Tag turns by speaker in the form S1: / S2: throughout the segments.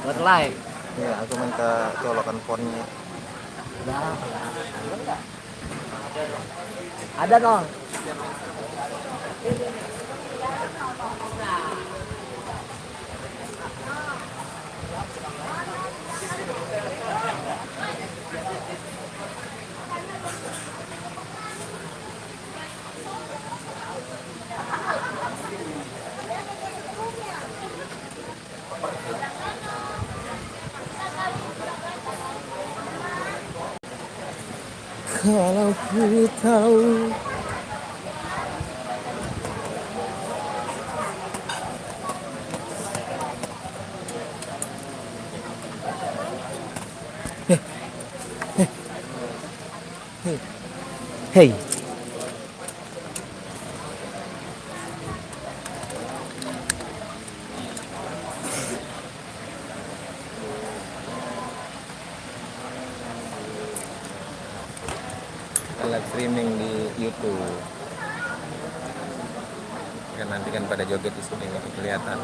S1: buat like.
S2: Ya, aku minta colokan fontnya.
S1: Udah. Ada dong.
S2: Kalau ku tahu. Hey. Live streaming di YouTube. Kan nanti kan pada joget di sini nggak kelihatan.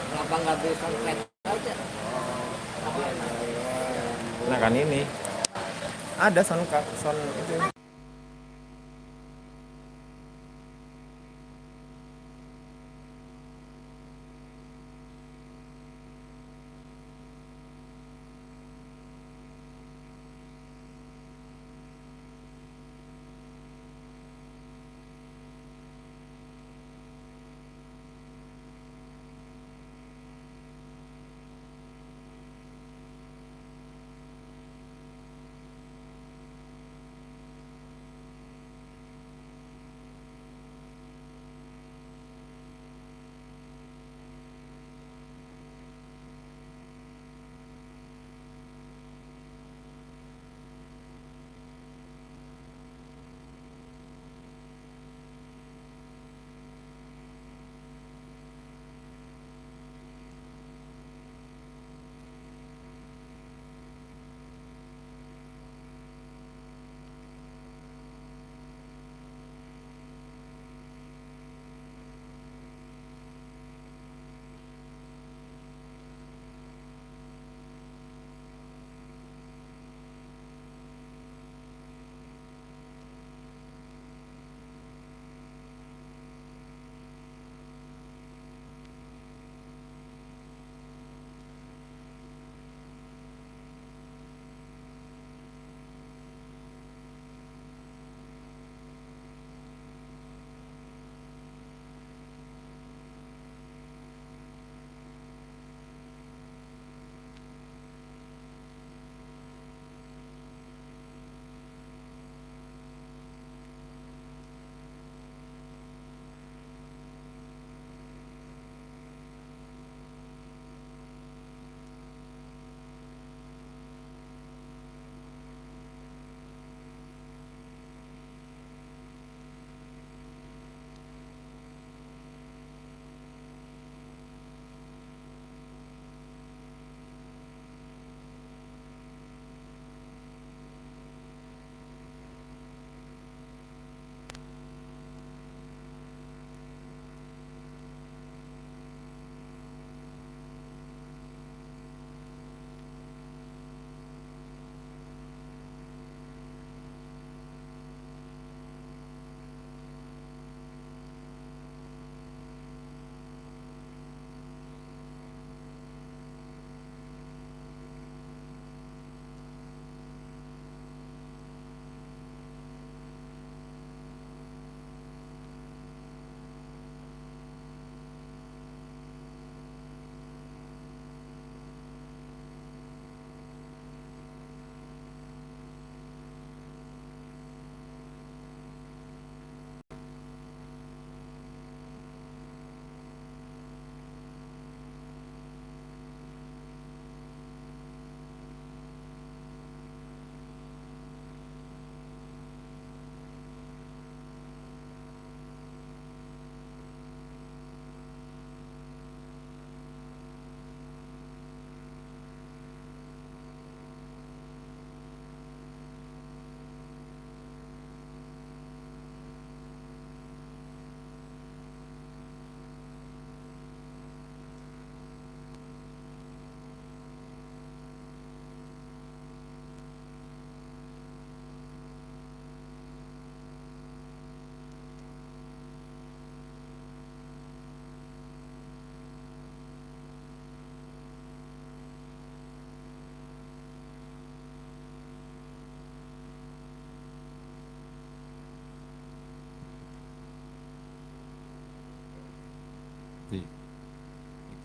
S1: Kenapa nggak bisa flat aja?
S2: Nah kan ini ada sound itu.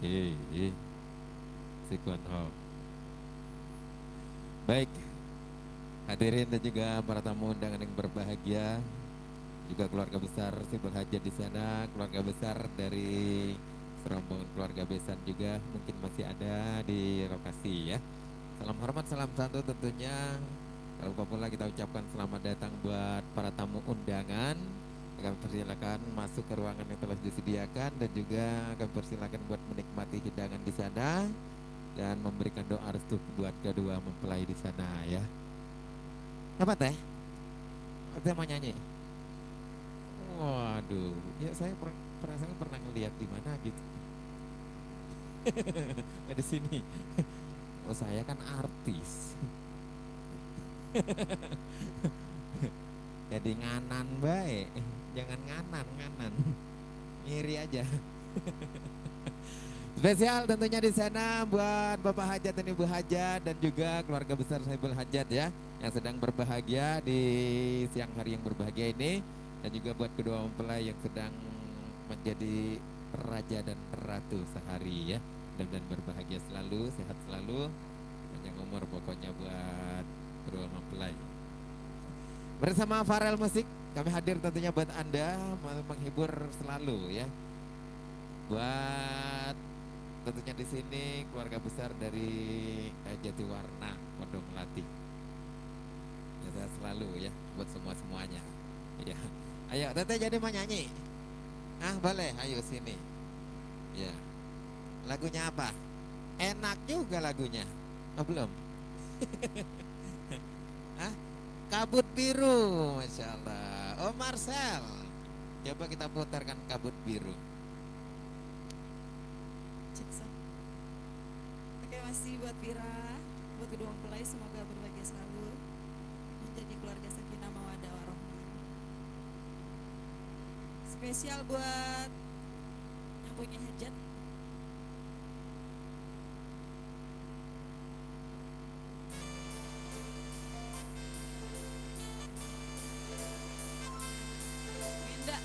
S3: Si Kuan Ho. Baik, hadirin dan juga para tamu undangan yang berbahagia, juga keluarga besar Sibul Hajat di sana, keluarga besar dari serombongan keluarga besan juga mungkin masih ada di lokasi ya. Salam hormat, salam santun tentunya. Kalau pula kita ucapkan selamat datang buat para tamu undangan. Kami persilakan masuk ke ruangan yang telah disediakan dan juga kami persilakan buat menikmati hidangan di sana dan memberikan doa restu buat kedua mempelai di sana ya. Apa teh? Teh mau nyanyi? Waduh, ya saya perasaan pernah ngeliat di mana gitu. Nggak di sini. Oh saya kan artis. Jadi nganan baik, jangan nganan. Ngiri aja. Spesial tentunya di sana buat Bapak Hajat dan Ibu Hajat dan juga keluarga besar Saibul Hajat ya yang sedang berbahagia di siang hari yang berbahagia ini, dan juga buat kedua mempelai yang sedang menjadi raja dan ratu sehari ya. Dan berbahagia selalu, sehat selalu, panjang umur pokoknya buat kedua mempelai. Bersama Farel Musik kami hadir tentunya buat Anda menghibur selalu ya. Buat tentunya di sini keluarga besar dari Jatiwarna Pondok Melati. Ya, sehat selalu ya buat semuanya. Ya. Ayo Teteh jadi mau nyanyi. Ah boleh, ayo sini. Ya. Lagunya apa? Enak juga lagunya. Oh belum? Hah? Kabut Biru, Masya Allah. Oh Marcel, coba kita putarkan Kabut Biru.
S4: Oke, masih buat Vira, buat kedua mempelai, semoga berbahagia selalu, menjadi keluarga sakinah mawaddah warahmah. Spesial buat yang punya hajat. Winda.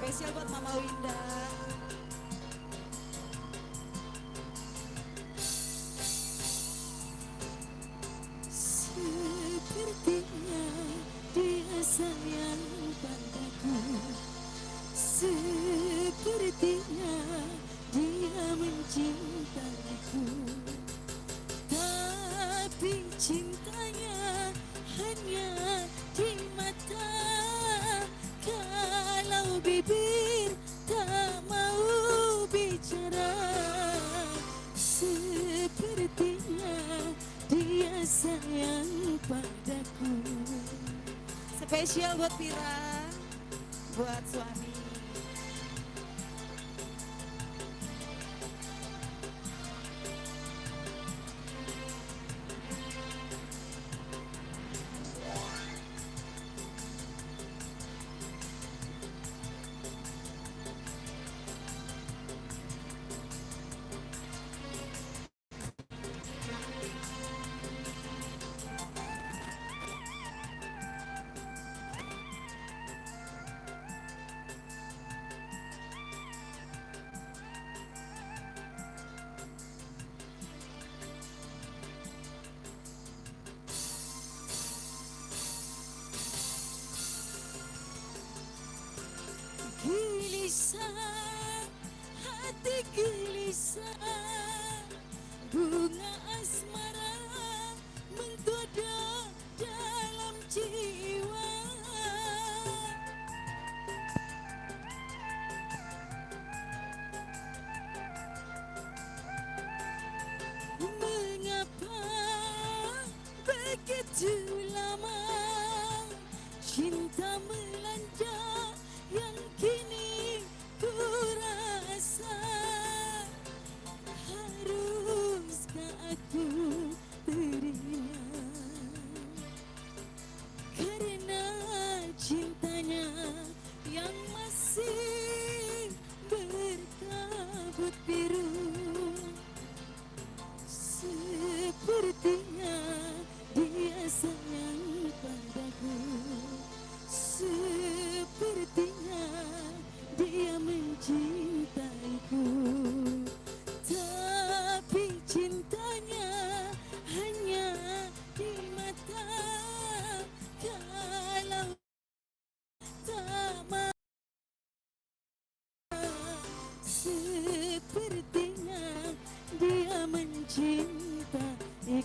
S4: Spesial buat Mama Winda.
S5: Sepertinya dia sayang padaku, sepertinya dia mencintaiku, tapi cintanya hanya di mata. Kalau bibir tak mau bicara, sepertinya dia sayang padaku.
S4: Spesial buat Vira, buat suami.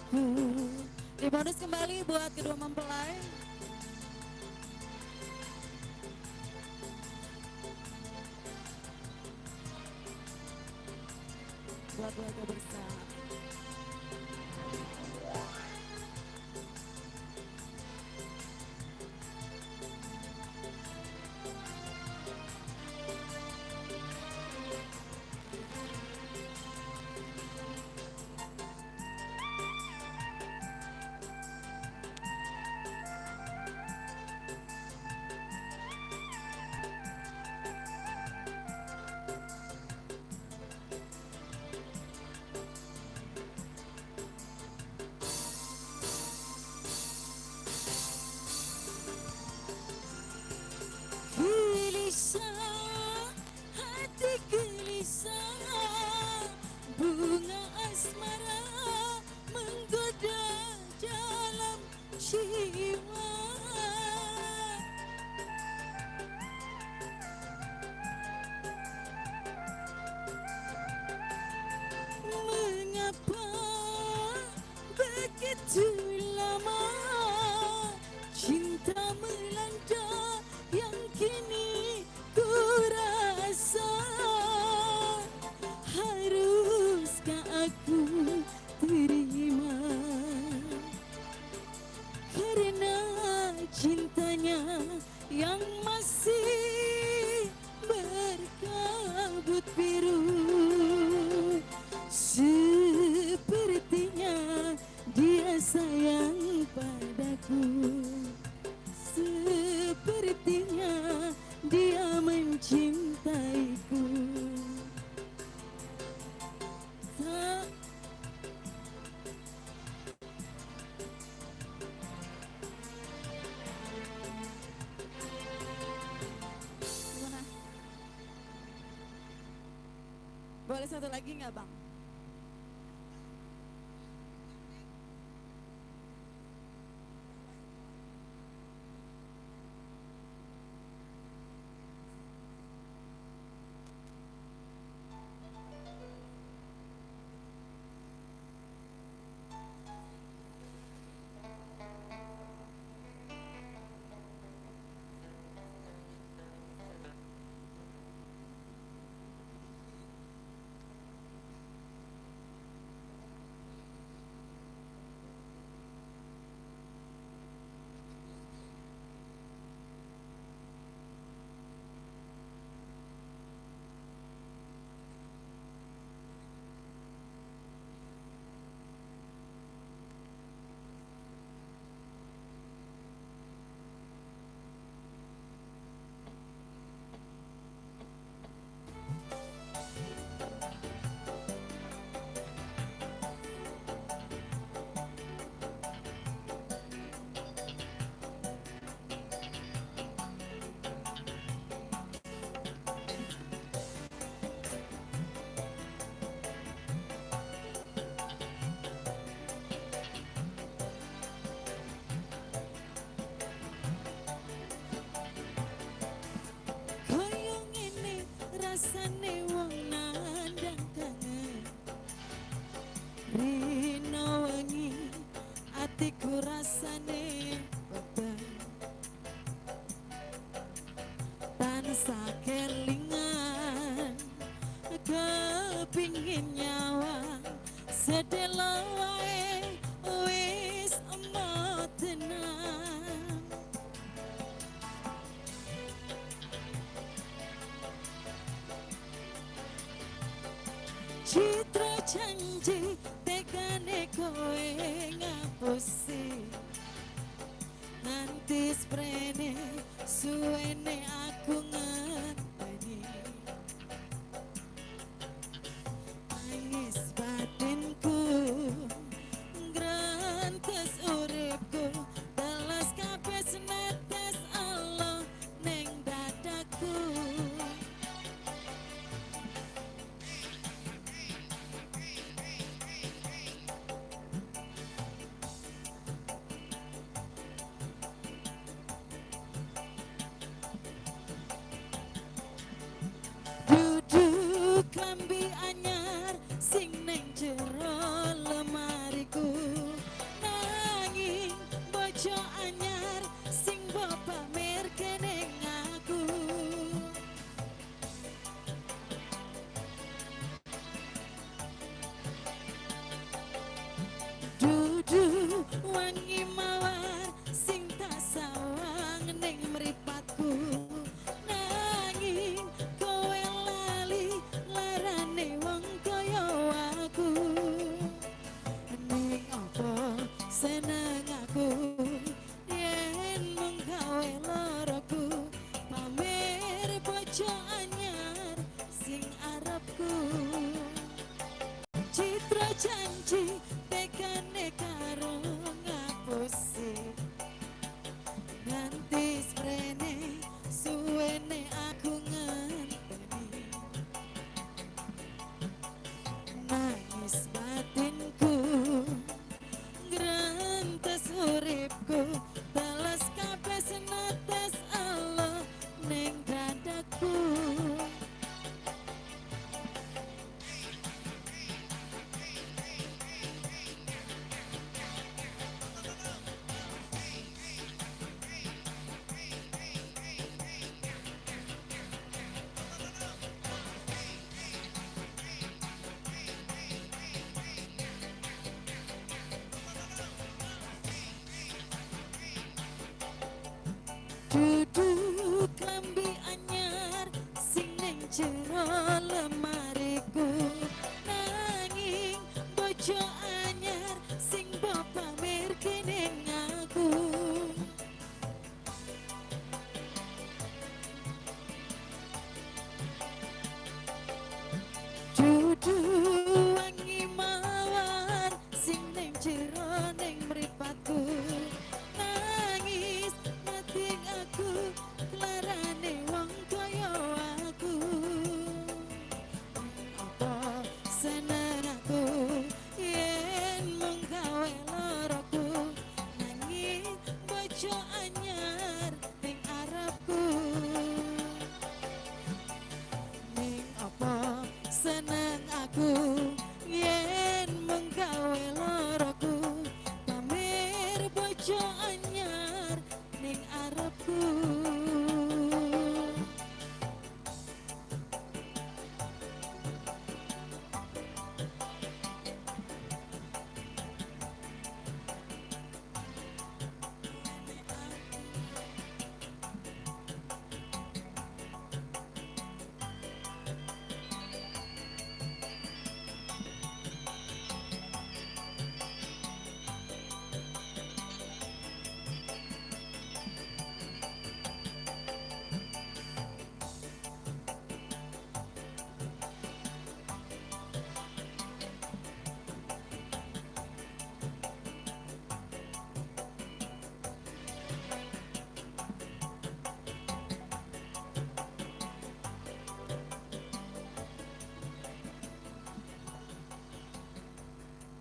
S5: hatiku.
S4: Di bonus kembali buat kedua mempelai. Buat keluarga besar.
S5: Gelisah, hati gelisah, bunga asmara menggoda dalam jiwa. Mengapa begitu lama cinta melanda yang kini ku rasa? Haruskah aku terima karena cintanya yang masih berkabut biru? Sepertinya dia sayang padaku, sepertinya dia mencintaiku. Tak
S4: Gimana? Boleh satu lagi nggak bang?
S5: koyo ngene rasane wong nandang kangen. Rino wengi atiku rasane beban, tansah kelingan kepingin nyawang sedelo wae wis emot tenang. Citra janji tekane kowe ngapusi, nanti sprene suwene aku ngenteni. Nangis batinku ngrantes uripku, teles kabeh senetes Allah ning dadaku. Duduk klambi anyar sing ning jero lemariku, nanging bojo anyar sing mbok pamerke ning aku. Dudu wangi mawar sing ning jero ning mripatku, nangis mating aku kelarane wong kaya aku. Apa seneng aku yen mung gawe loroku, nangis bojo anyar ning arepku. Ning apa seneng aku yen menggawe loroku, pamer bojo anyar ning arepku.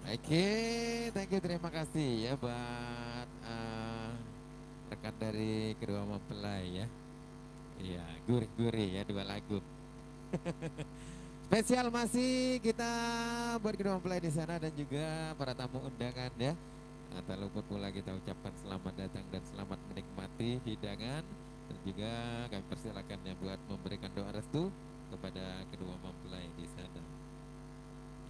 S3: Oke, thank you, terima kasih ya buat rekan dari kedua mempelai ya. Iya, gurih-gurih ya dua lagu. Spesial masih kita buat kedua mempelai di sana dan juga para tamu undangan ya. Tak luput pula kita ucapkan selamat datang dan selamat menikmati hidangan, dan juga kami persilakan ya buat memberikan doa restu kepada kedua mempelai di sana.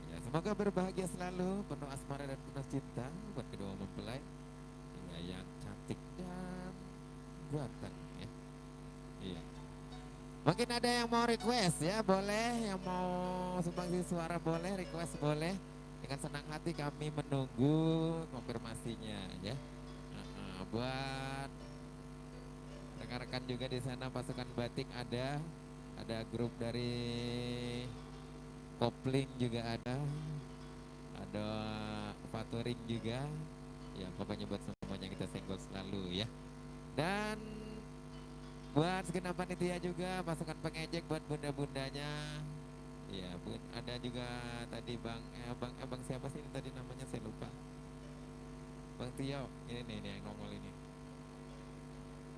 S3: Ya, semoga berbahagia selalu, penuh asmara dan penuh cinta buat kedua mempelai ya, yang cantik dan ganteng ya. Iya. Mungkin ada yang mau request ya, boleh. Yang mau sumbangsi suara boleh, request boleh. Dengan senang hati kami menunggu konfirmasinya ya. Buat rekan-rekan juga di sana pasukan batik ada grup dari kopling juga ada faturing juga. Ya pokoknya buat semuanya kita senggol selalu ya. Dan buat segenap panitia juga, pasukan pengejek buat bunda-bundanya. Iya, Bun, ada juga tadi Bang siapa sih ini tadi namanya saya lupa. Bang Tio, ini yang nongol ini.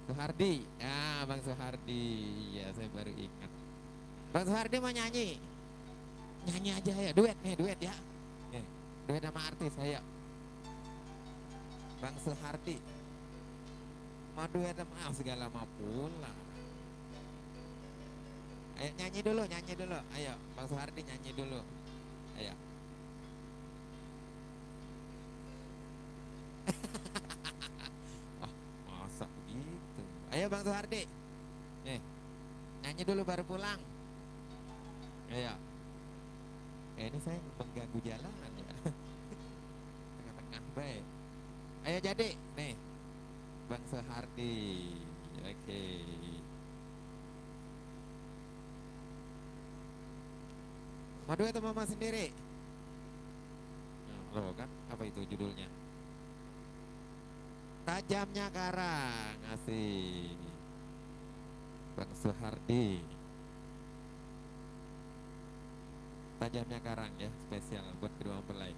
S3: Suhardi, ya Bang Suhardi, ya saya baru ingat. Bang Suhardi mau nyanyi aja ya, duet ya. Duet sama artis saya. Bang Suhardi, mau duet sama segala mau pula. Ayo nyanyi dulu. Ayo, Bang Suhardi nyanyi dulu. Ayo. Oh, masa begitu? Ayo Bang Suhardi. Nyanyi dulu baru pulang. Ayo. Ini saya mengganggu jalanan ya. Tengah-tengah baik. Ayo jadi, nih. Bang Suhardi. Oke. Mau duet atau mama sendiri? Nah, loh kan, apa itu judulnya? Tajamnya Karang, asik. Bang Suhardi. Tajamnya Karang ya, spesial buat kedua mempelai.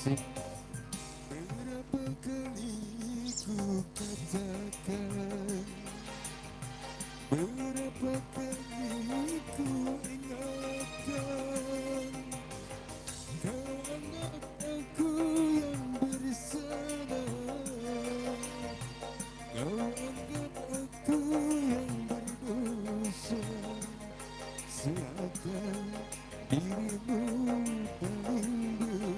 S6: Asik. Berapa kali ku katakan, berapa kali ku ingatkan, kau anggap aku yang bersalah, kau anggap aku yang berdosa, seakan dirimu paling benar.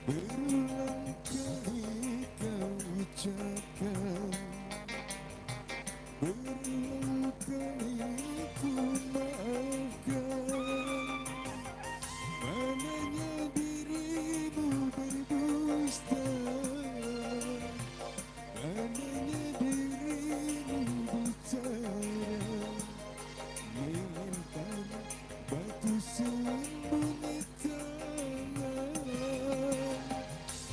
S6: Berulang kali kau ucapkan, berulang kali ku maafkan, mananya dirimu berdusta, mananya dirimu bicara, melempar batu sembunyi tangan,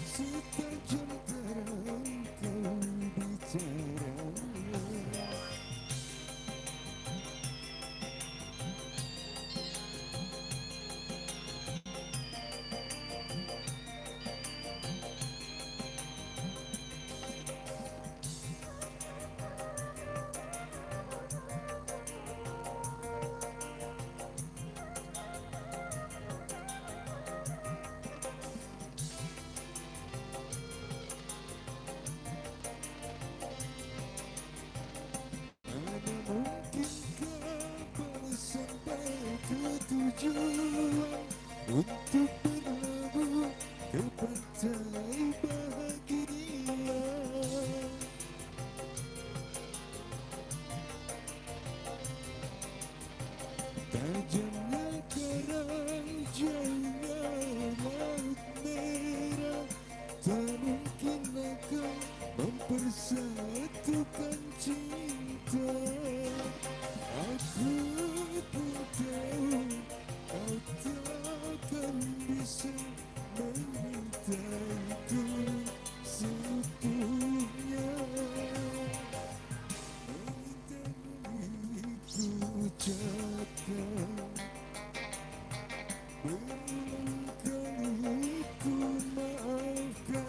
S6: setajam terang kau bicara. Mana mungkinkah kau sampai ke tujuan untuk berlabuh ke pantai bahagia? Tajamnya karang, jauhnya laut merah, tak mungkin akan mempersatukan cinta. Aku pun tahu kau takkan bisa mengintaiku seutuhnya. Ku ucapkan, berulang kali ku maafkan,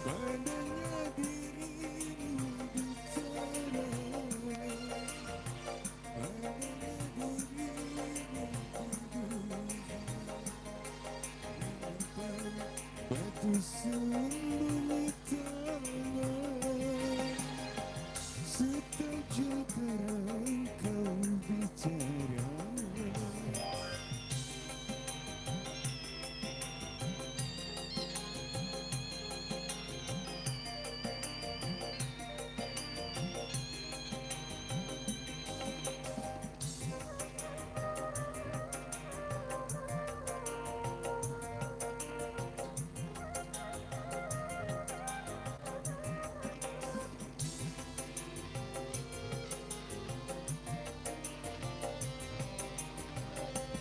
S6: padanya dirimu bicara, padanya dirimu melempar batu sembunyi tangan, setajam terang kau bicara.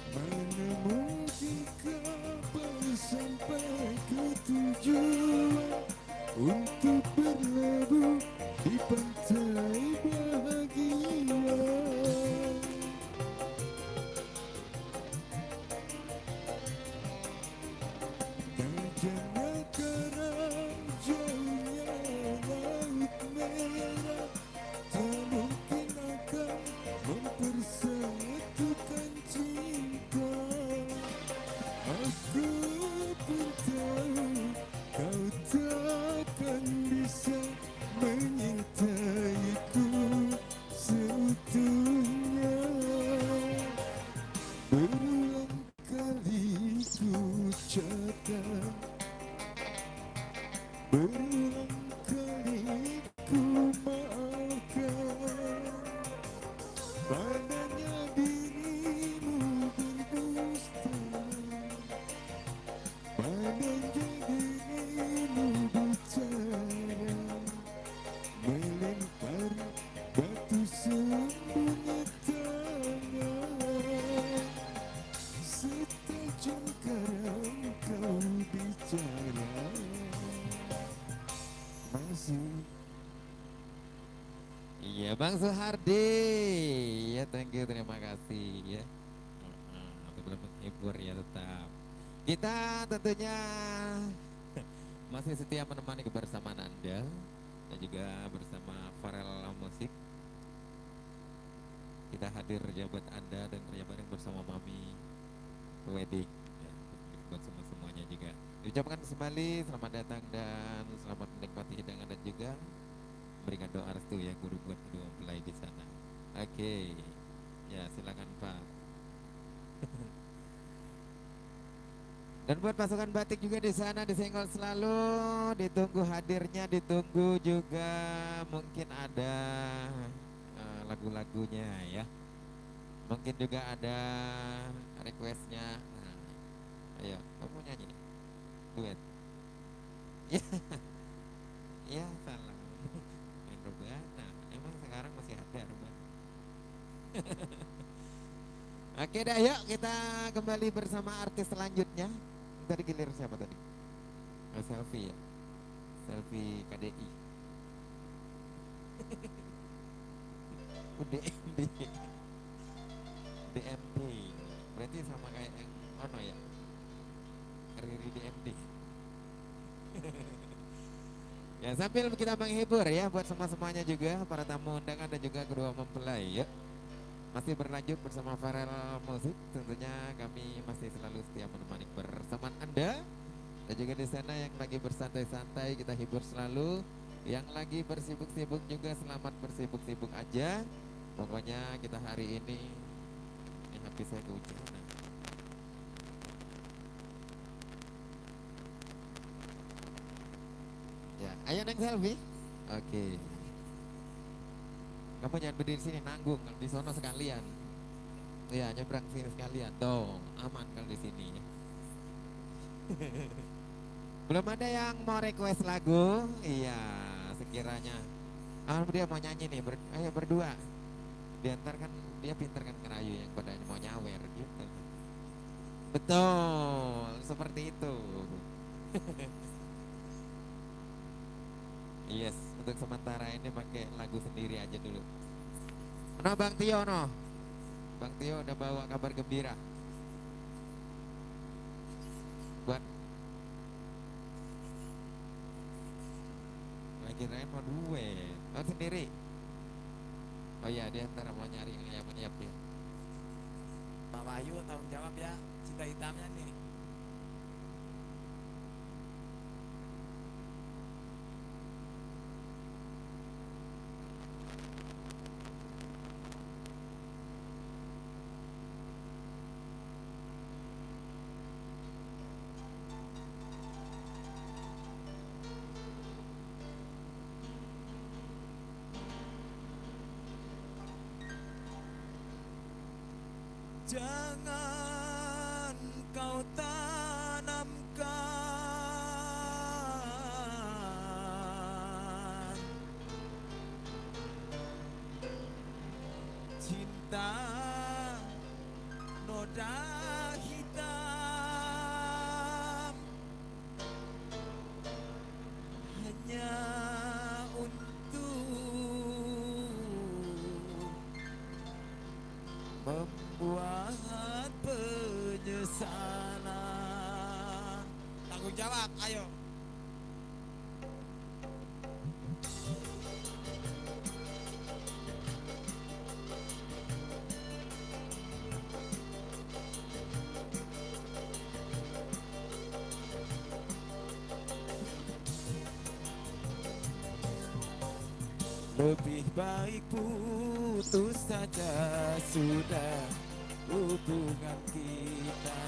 S6: Mana mungkinkah kau sampai ke tujuan untuk berlabuh di pantai bahagia? Tajamnya karang, jauhnya laut merah, tak mungkin akan mempersatukan cinta. Aku pun tahu kau takkan bisa menyintaiku seutuhnya. Berulang kali ku ucapkan, berulang kali ku maafkan, padanya dirimu berdusta, padanya dirimu bicara, melempar batu sembunyi tangan, setajam karang kau bicara. Masih
S3: Iya Bang Suhardi, ya thank you, terima kasih ya. Sebelum menghibur ya tetap. Kita tentunya masih setia menemani kebersamaan Anda dan juga bersama Farel Musik. Kita hadir ya buat Anda dan kerja bareng bersama Mami Wedding ya, buat semuanya juga. Diucapkan kembali selamat datang dan selamat menikmati hidangan dan juga berikan doa restu ya guru buat kedua mempelai di sana. Oke, ya silakan Pak. Dan buat pasukan batik juga di sana disenggol selalu, ditunggu hadirnya, ditunggu juga mungkin ada lagu-lagunya ya. Mungkin juga ada requestnya. Nah, ayo, kamu nyanyi nih, duet. Ya, ya salah. Main rebana, emang sekarang masih ada rebana. Oke dah, yuk kita kembali bersama artis selanjutnya. Tadi gilir siapa tadi? Oh, selfie ya, selfie KDI. DMD, DMD, berarti sama kayak yang ono ya, Riri DMD. Ya sambil kita menghibur ya buat semuanya juga para tamu undangan dan juga kedua mempelai ya. Masih berlanjut bersama Farel Musik, tentunya kami masih selalu setia menemani bersamaan Anda. Dan juga di sana yang lagi bersantai-santai kita hibur selalu. Yang lagi bersibuk-sibuk juga selamat bersibuk-sibuk aja. Pokoknya kita hari ini HP saya kehujanan. Ya, ayo neng selfie. Oke. Kamu jangan berdiri di sini, nanggung di sono sekalian. Ya, nyebrang sini sekalian. Tuh, aman kalau di sini. Belum ada yang mau request lagu? Iya, sekiranya. Dia mau nyanyi nih, ayo berdua. Diantar kan dia pintar kan ngerayu yang pada mau nyawer gitu. Betul, seperti itu. Yes, untuk sementara ini pakai lagu sendiri aja dulu. No Bang Tio no. Bang Tio udah bawa kabar gembira. Buat lagi kirain mau duet. Oh sendiri. Oh iya dia ntar mau nyari yang nyiap dia.
S7: Pak Wahyu tanggung jawab ya, cinta hitamnya nih. Jangan kau tanamkan cinta noda hitam hanya untuk membuat penyesalan. Tanggung jawab, ayo. Lebih baik putus saja sudah hubungan kita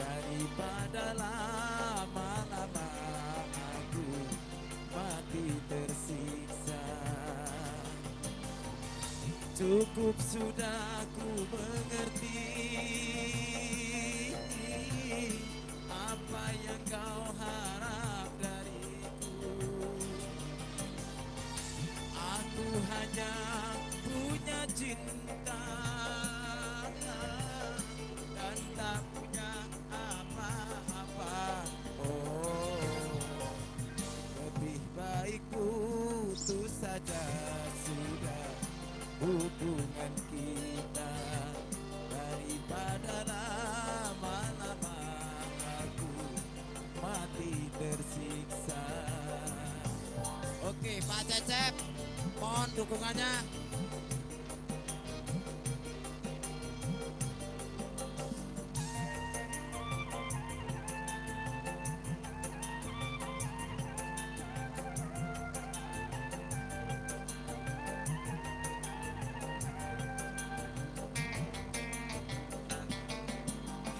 S7: daripada lama-lama aku mati tersiksa. Cukup sudah ku mengerti apa yang kau harap dariku. Aku hanya punya cinta dan tak punya apa-apa. Oh, lebih baik putus saja sudah. hubungan kita daripada lama-lama aku mati tersiksa. Oke, Pak Cecep, mohon dukungannya.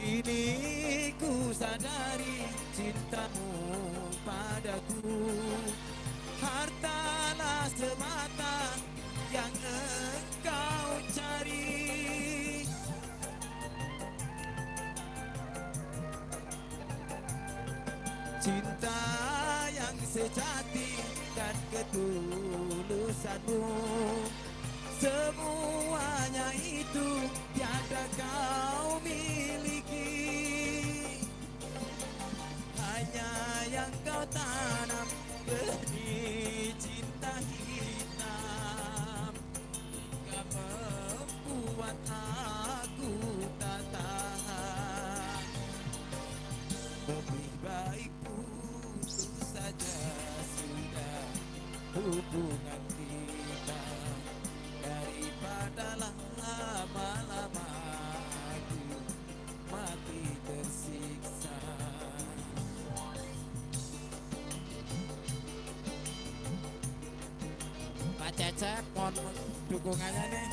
S7: Kini ku sadari cintamu padaku hartalah semata yang engkau cari. Cinta yang sejati dan ketulusanmu, semuanya itu tiada kau miliki. Hanya yang kau tanam benih cinta hitam, hingga membuat aku tak tahan. Lebih baik putus saja sudah hubungan kita daripada lama-lama aku mati tersiksa. Pak Cecep, mohon dukungannya nih.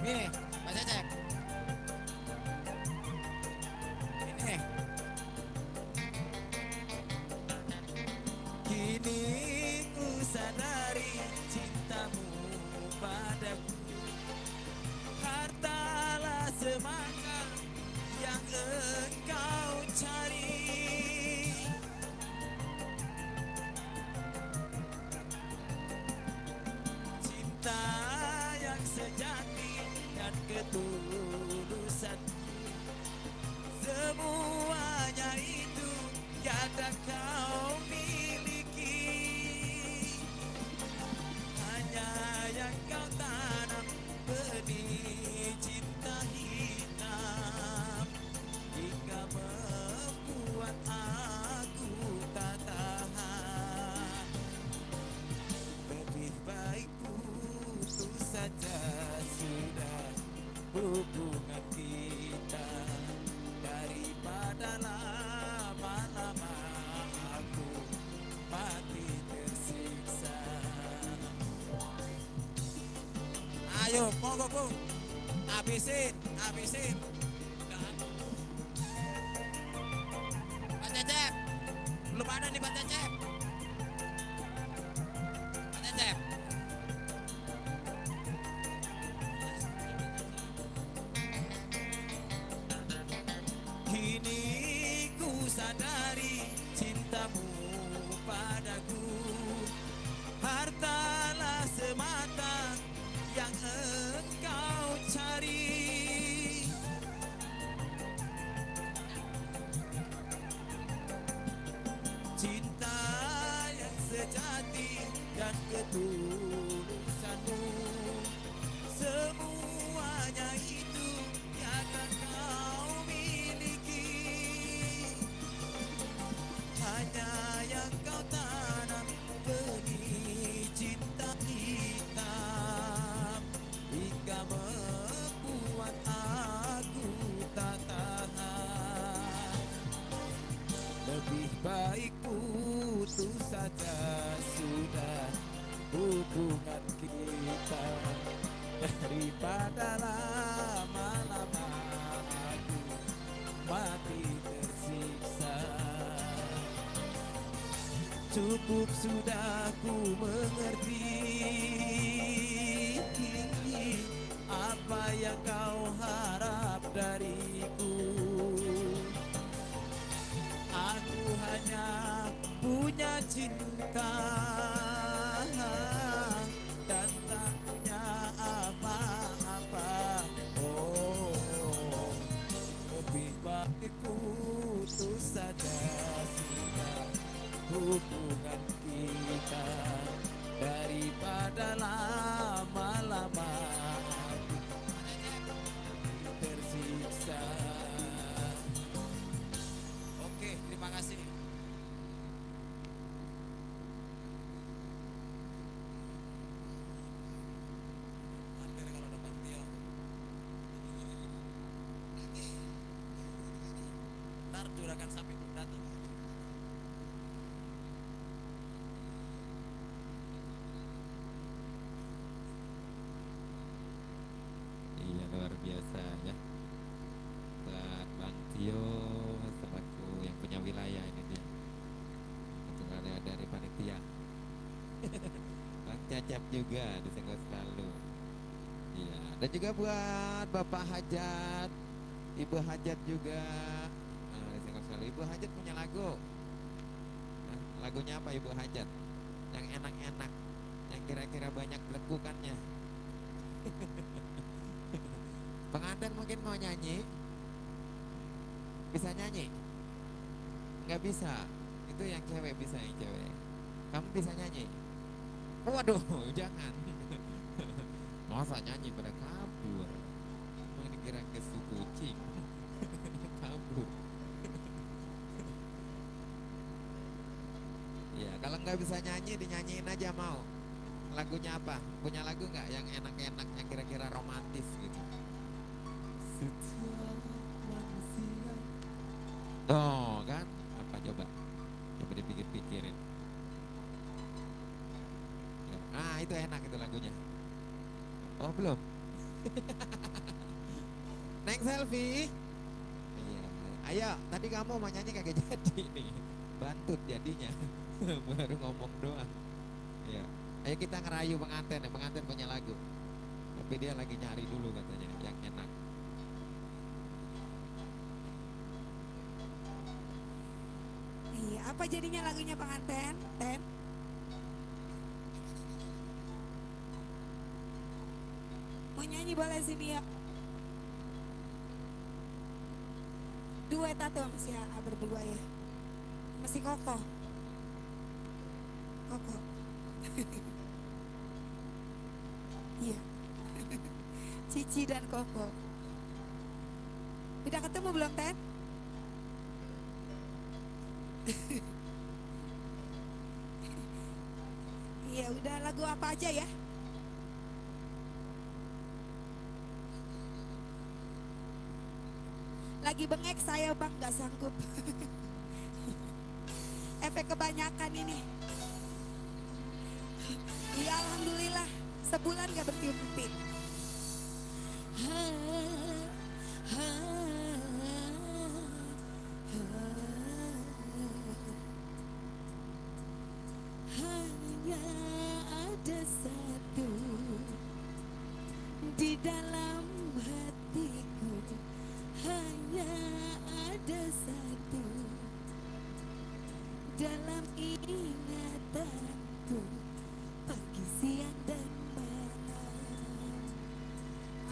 S7: Ini, Pak Cecep. Ini. Kini ku sadari cintamu padaku hartalah semangka yang engkau cari. Cinta yang sejati dan ketulusan, semuanya itu tiada kau miliki. Hanya yang kau tanam benih cinta hitam, hingga membuat aku tak tahan. Lebih baik putus saja sudah hubungan kita daripada lama-lama aku mati tersiksa. Ayo, monggo Bung, habisin. Pak Cecep, belum ada nih Pak Cecep. Pak Cecep. Kini ku sadari cintamu padaku hartalah semata yang engkau cari. Cinta yang sejati dan ketulusanmu, semuanya itu tiada kau miliki. Hanya yang kau tanam benih cinta hitam, hingga membuat aku tak tahan. Lebih baik putus saja sudah hubungan kita daripada lama-lama aku mati tersiksa. Cukup sudah ku mengerti apa yang kau harap dariku. Aku hanya punya cinta dan tak punya apa-apa. Oh, lebih baik putus saja sudah hubungan kita daripada lama-lama tersiksa. Oke, terima kasih. Hampir kalau dapat dia. Ntar juragan sapi pun datang.
S3: Iya luar biasa ya. Buat Bang Tio selaku yang punya wilayah ini dia. Ketua dari panitia. Bang Cacap juga disenggol selalu. Iya. Dan juga buat Bapak Hajat, Ibu Hajat juga. Disenggol selalu. Ibu Hajat punya lagu. Nah, lagunya apa Ibu Hajat? Yang enak-enak, yang kira-kira banyak lekukannya. Pengantin mungkin mau nyanyi. Bisa nyanyi? Nggak bisa. Itu yang cewek bisa, yang cewek. Kamu bisa nyanyi? Waduh, jangan. Masa nyanyi pada kabur? Mau dikira kesu kucing. Kabur. Ya, kalau nggak bisa nyanyi, dinyanyiin aja mau. Lagunya apa? Punya lagu nggak yang enak-enak, yang kira-kira romantis gitu? Oh kan? Apa coba? Coba dipikir-pikirin. Ya. Ah itu enak itu lagunya. Oh belum? Neng selfie. Iya. Ayo, tadi kamu mau nyanyi kagak jadi nih. Bantut jadinya. Baru ngomong doang. Iya. Ayo kita ngerayu pengantin, pengantin punya lagu. Tapi dia lagi nyari dulu katanya yang enak.
S4: Iya, apa jadinya lagunya pengantin? Ten? Mau nyanyi boleh sini ya. Duet atau masih berdua ya? Masih Koko. Koko. Iya. Cici dan Koko. Udah ketemu belum, Ten? Iya, udah lagu apa aja ya? Lagi bengek saya bang, gak sanggup. Efek kebanyakan ini. Ya alhamdulillah, sebulan gak berhenti.
S5: Hanya ada satu di dalam hatiku, hanya ada satu dalam ingatanku, pagi, siang, dan malam.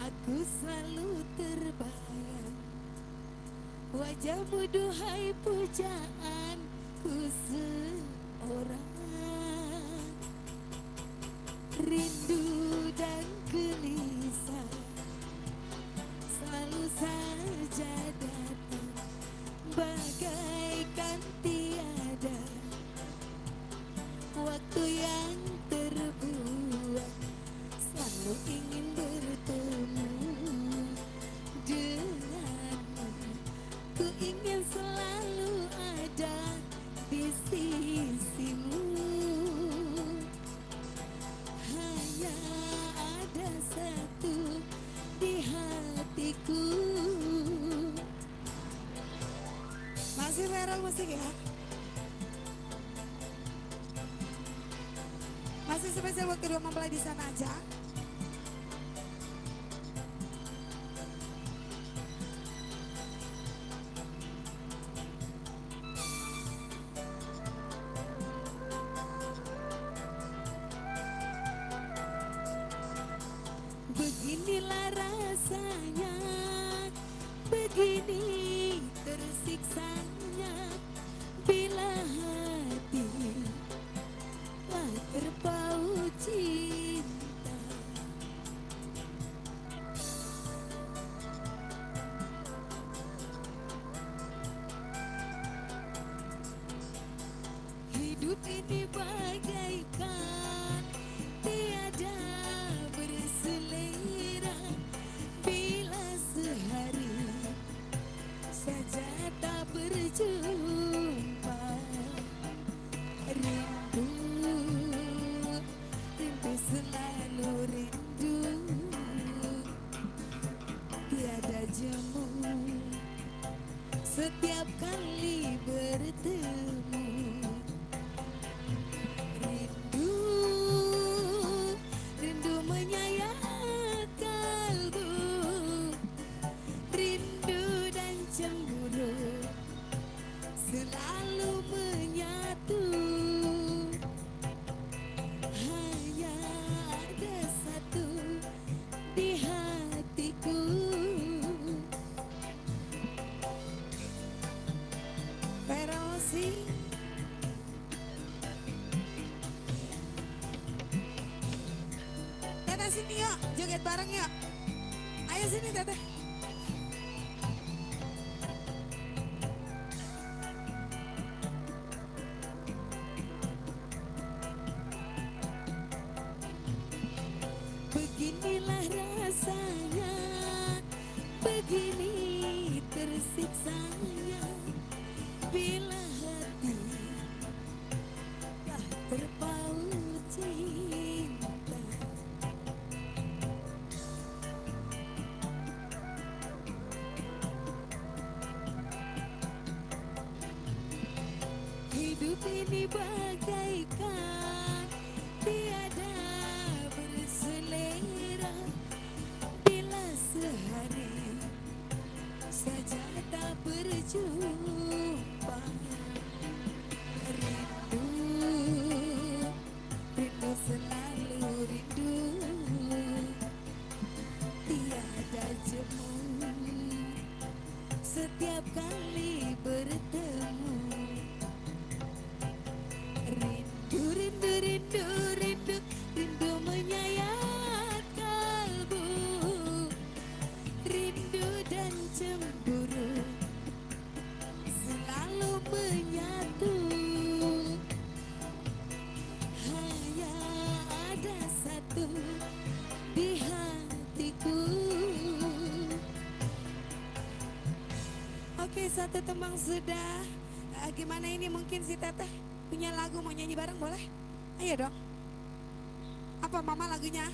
S5: Aku selalu terbayang wajahmu, duhai pujaanku seorang. Rindu dan gelisah selalu saja datang, bagaikan tiada waktu yang terbuang. Selalu ingin bertemu denganmu, ku ingin selalu ada di sisimu. Hanya ada satu di hatiku.
S4: Masih viral musik ya? Masih spesial buat kedua mempelai di sana aja.
S5: Beginilah rasanya, begini tersiksanya bila hati Hidup ini bagaikan tiada berselera, bila sehari saja tak berjumpa. Rindu, rindu selalu rindu, tiada jemu setiap kali bertemu. Rindu, rindu menyayat kalbu, rindu dan cemburu selalu menyatu. Hanya ada satu di hatiku. Perosi, Teteh sini yuk, joget bareng yuk. Ayo sini Teteh. Beginilah rasanya, begini tersiksanya, bila hati telah terpaut cinta. Hidup ini bagaikan tiada berselera, bila sehari saja tak berjumpa. Rindu, rindu selalu rindu, tiada jemu setiap kali bertemu. Rindu, rindu, rindu, rindu, rindu menyayat kalbu, rindu dan cemburu selalu menyatu. Hanya ada satu di hatiku. Oke, satu tembang sudah. Gimana ini, mungkin si Teteh punya lagu mau nyanyi bareng, boleh? Ayo dong. Apa mama lagunya?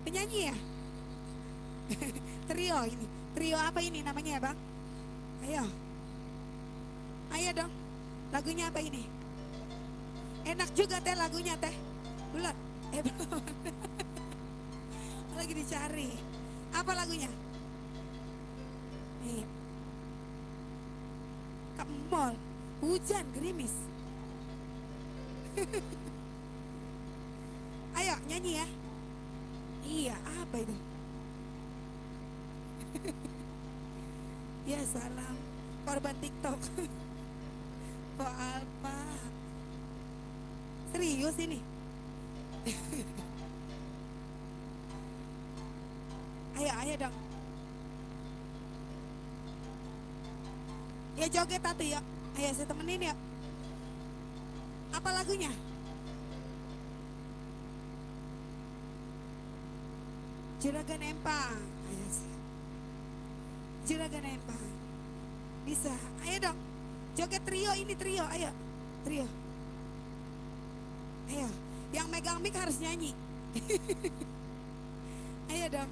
S5: Penyanyi ya? Trio ini. Trio apa ini namanya ya bang? Ayo. Ayo dong. Lagunya apa ini? Enak juga teh lagunya teh. Bulat. Belum. Lagi dicari. Apa lagunya? Nih. Kemol. Hujan gerimis. Ayo nyanyi ya. Iya, apa itu? Ya salam korban TikTok. Kok apa? Serius ini? Ayo, ayo dong. Ya joget tatu ya. Ayo saya temenin ya. Apa lagunya? Juragan Empang. Ayo sih. Juragan Empang. Bisa. Ayo dong. Joget trio ini trio. Ayo. Trio. Ayo. Yang megang mic harus nyanyi. Ayo dong.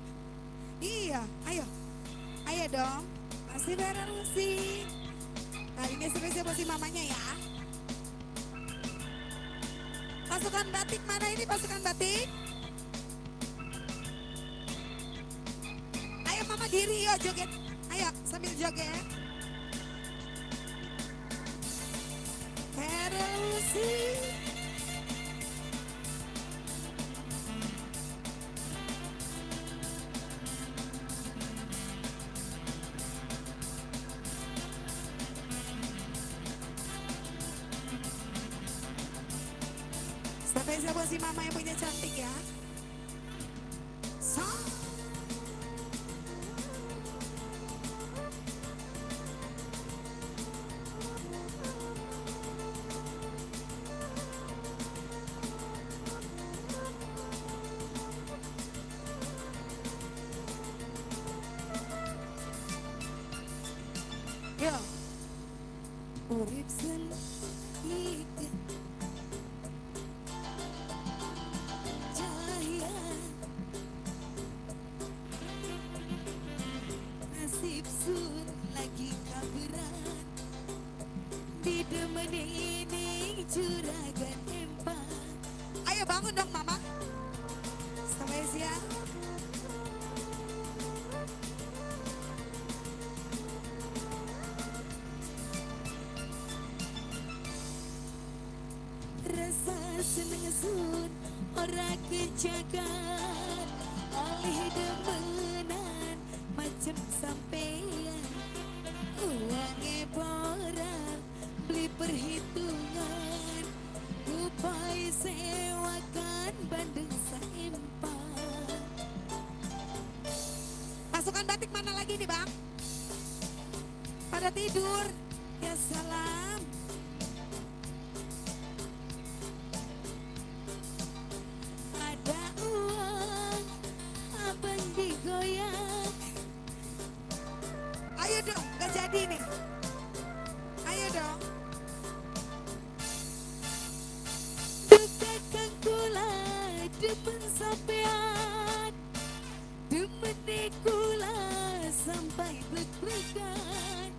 S5: Iya. Ayo. Ayo dong. Masih berelusi. Nah ini spesial buat si mamanya ya. Pasukan batik mana ini pasukan batik? Ayo mama diri yuk joget. Ayo sambil joget. Revolusi. Spesial buat si mama yang punya cantik ya. Song. urip sendiri cahaya nasib sun lagi kaberan di demen ini juragan empat. Ayo bangun dong mama, sampai siang. Rasa seneng sun ora kejagan oleh demenan macam sampean uangnya boran beli perhitungan upai sewakan bandeng saempat. Pasukan batik mana lagi nih bang? Pada tidur ya salam. Ada uang abang digoyang. Ayo dong, gak jadi nih. Ayo dong. Dekatkan kula demen sampean, demen kula sampai blek-blekan.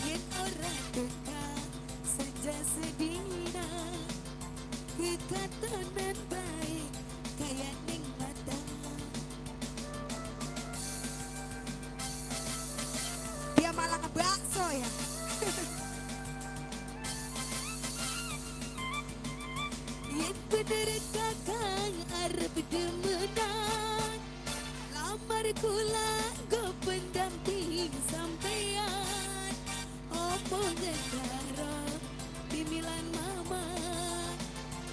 S5: Yen orang dekat saja sedina, kekatanan baik kayak ning mata. Dia malah ngebakso ya. Yen bener kakang arep demenan, lamar kula go pendamping sampean. Omongan karo pimilan mama,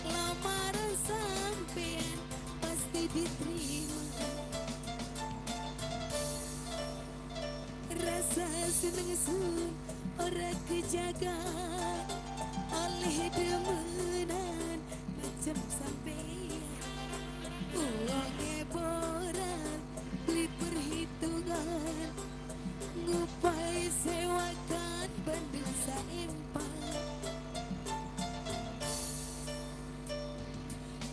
S5: lamaran sampean pasti diterima. Rasa seneng sun ora kejaga oleh demenan macam sampean uangnya boran beli perhitungan ngupai sewakan bandeng saempat.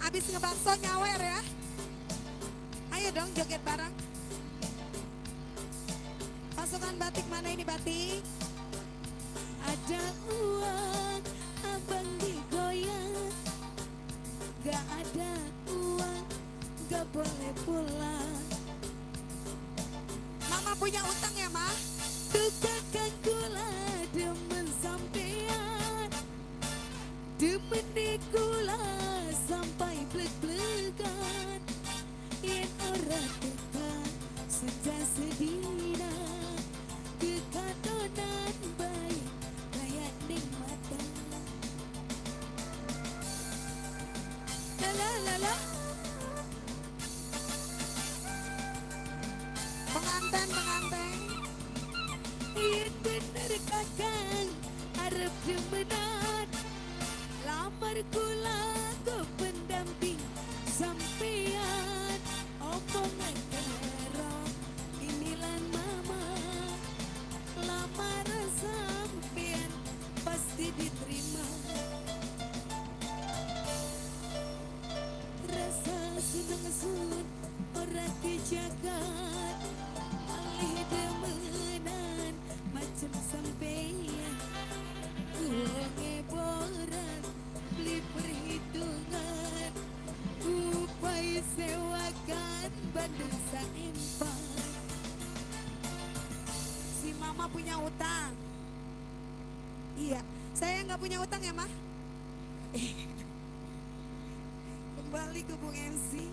S5: Abis ngebakso nyawer ya. Ayo dong joget bareng. Pasukan batik mana ini batik? Ada uang abang digoyang, gak ada uang gak boleh pulang. Mama punya utang ya ma? Tukangkan kula demen sampean, demen kula sampai blek-blekan. Yen ora dekat sejak sedina, kekatonan baik kayak ning mata. La la la. Pengantin yen bener kakang arep demenan, lamar kula go pendamping sampean. Omongan karo inilan mama, lamaran sampean pasti diterima. Rasa seneng sun ora kejagan oleh demenan macam sampean uangnya boran beli perhitungan upai sewakan bandeng saempat. Si mama punya utang. Iya, saya nggak punya utang ya mah. Kembali ke Bung MC.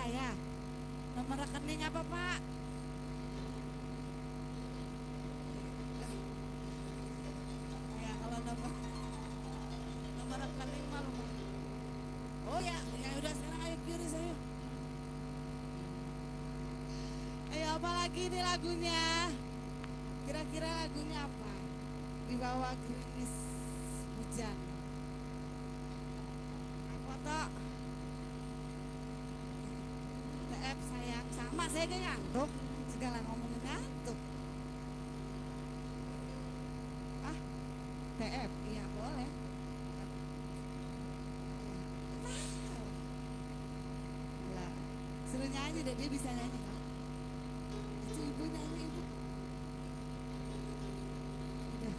S5: saya. Nomor rekening apa Pak? Ya kalau nomor rekening malu. Oh ya, ya udah sekarang ayo kiri saya. Ayo apa lagi ini lagunya? Kira-kira lagunya apa? Di bawah gerimis hujan. Foto. TF sayang sama saya gak ngantuk. Segala ngomongin ngantuk. Ah, TF iya boleh. Lah, suruh nyanyi deh, dia bisa nyanyi. Itu ibu nyanyi ibu. Udah.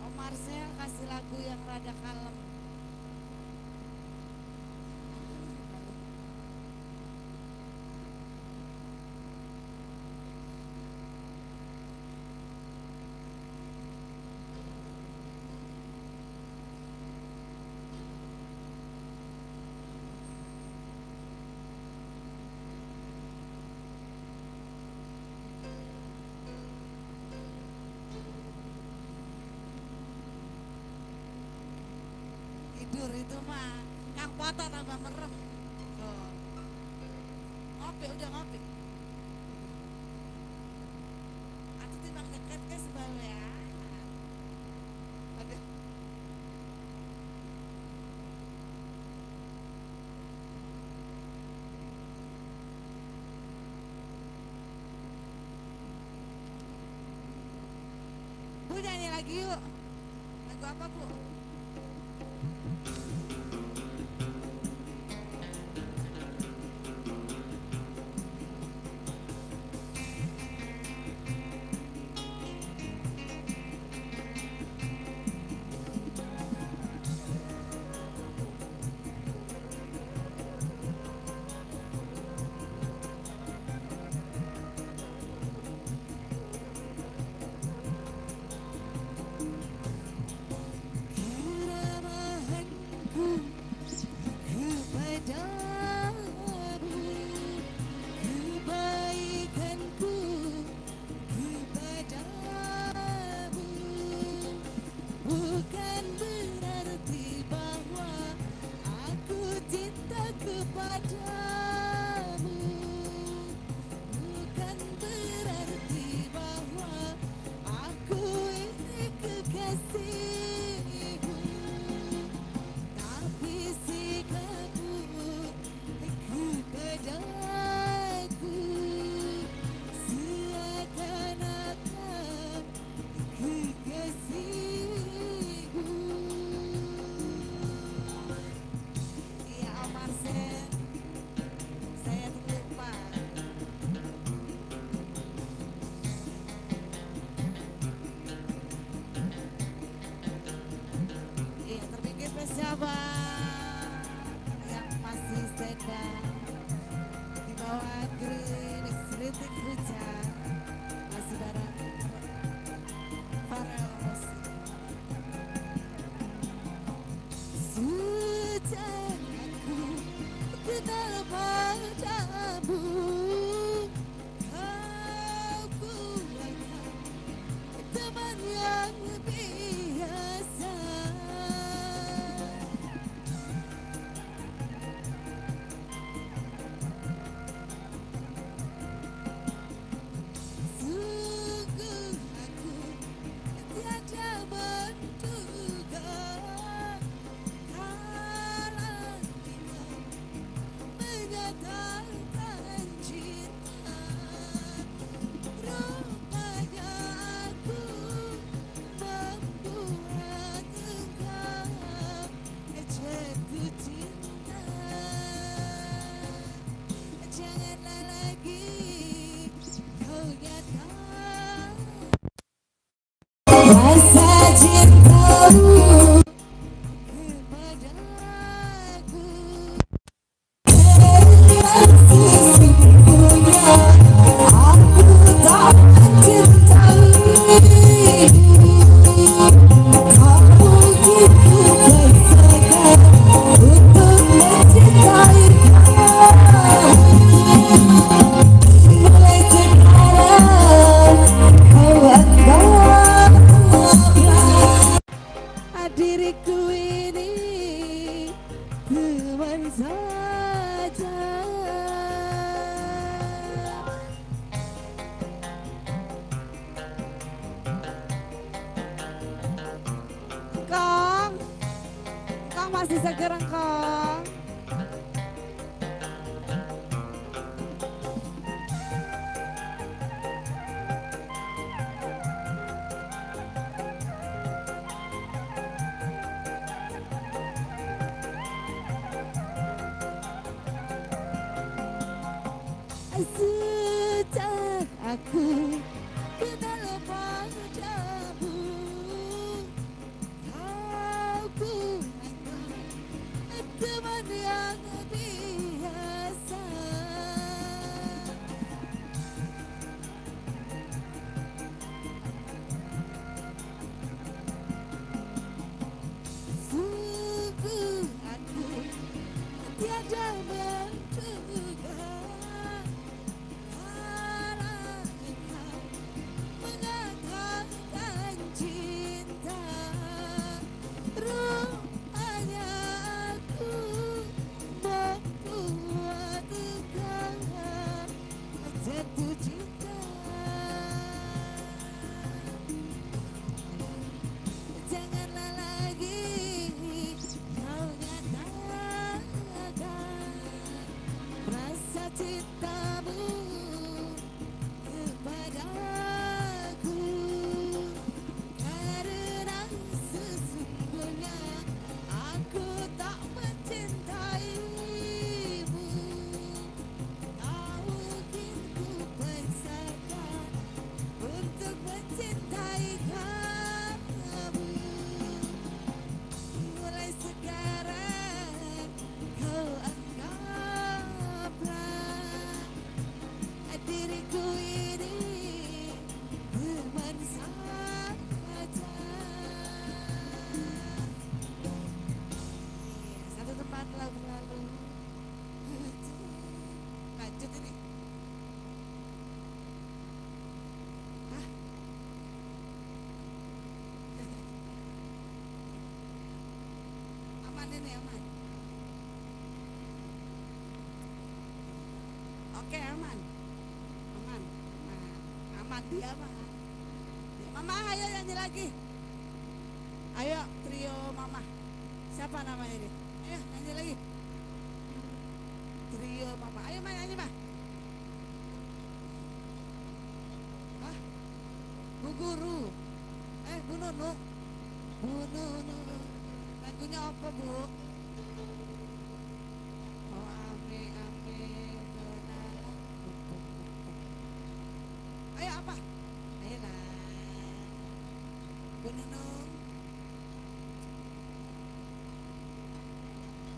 S5: Om Marcel kasih lagu yang rada kalem. Tidur itu mah Kang Poto tambah merem. Oh. Ngopi udah ngopi. Atau timbang deket ke sebelah. Aduh. Bu nyanyi lagi yuk. Lagu apa Bu? Kong, Kong masih seger Kong. Sejak aku kenal padamu, kau bukan teman yang biasa. Sungguh aku tiada menduga kalau engkau mengatakan cinta. Rupanya aku membuat engkau jatuh cinta. Janganlah lagi kau nyatakan rasa cintamu kepadaku, karena sesungguhnya aku tak mencintaimu. Tak mungkin ku paksakan untuk mencintai kamu. Mulai sekarang kau anggaplah diriku ini teman saja. Satu tempat lalu lanjut ini. Hah? Aman ini aman. Oke aman. Aman, aman dia mah. Mama ayo nyanyi lagi. Ayo trio mama. Siapa namanya ini? Ayo nyanyi lagi. Trio mama. Ayo mah nyanyi mah. Hah? Bu Guru. Bu Nunu. Bu Nunu. Lagunya apa Bu? Oh ame ame kenalan. Ayo apa? Ayo lah. Bu Nunung.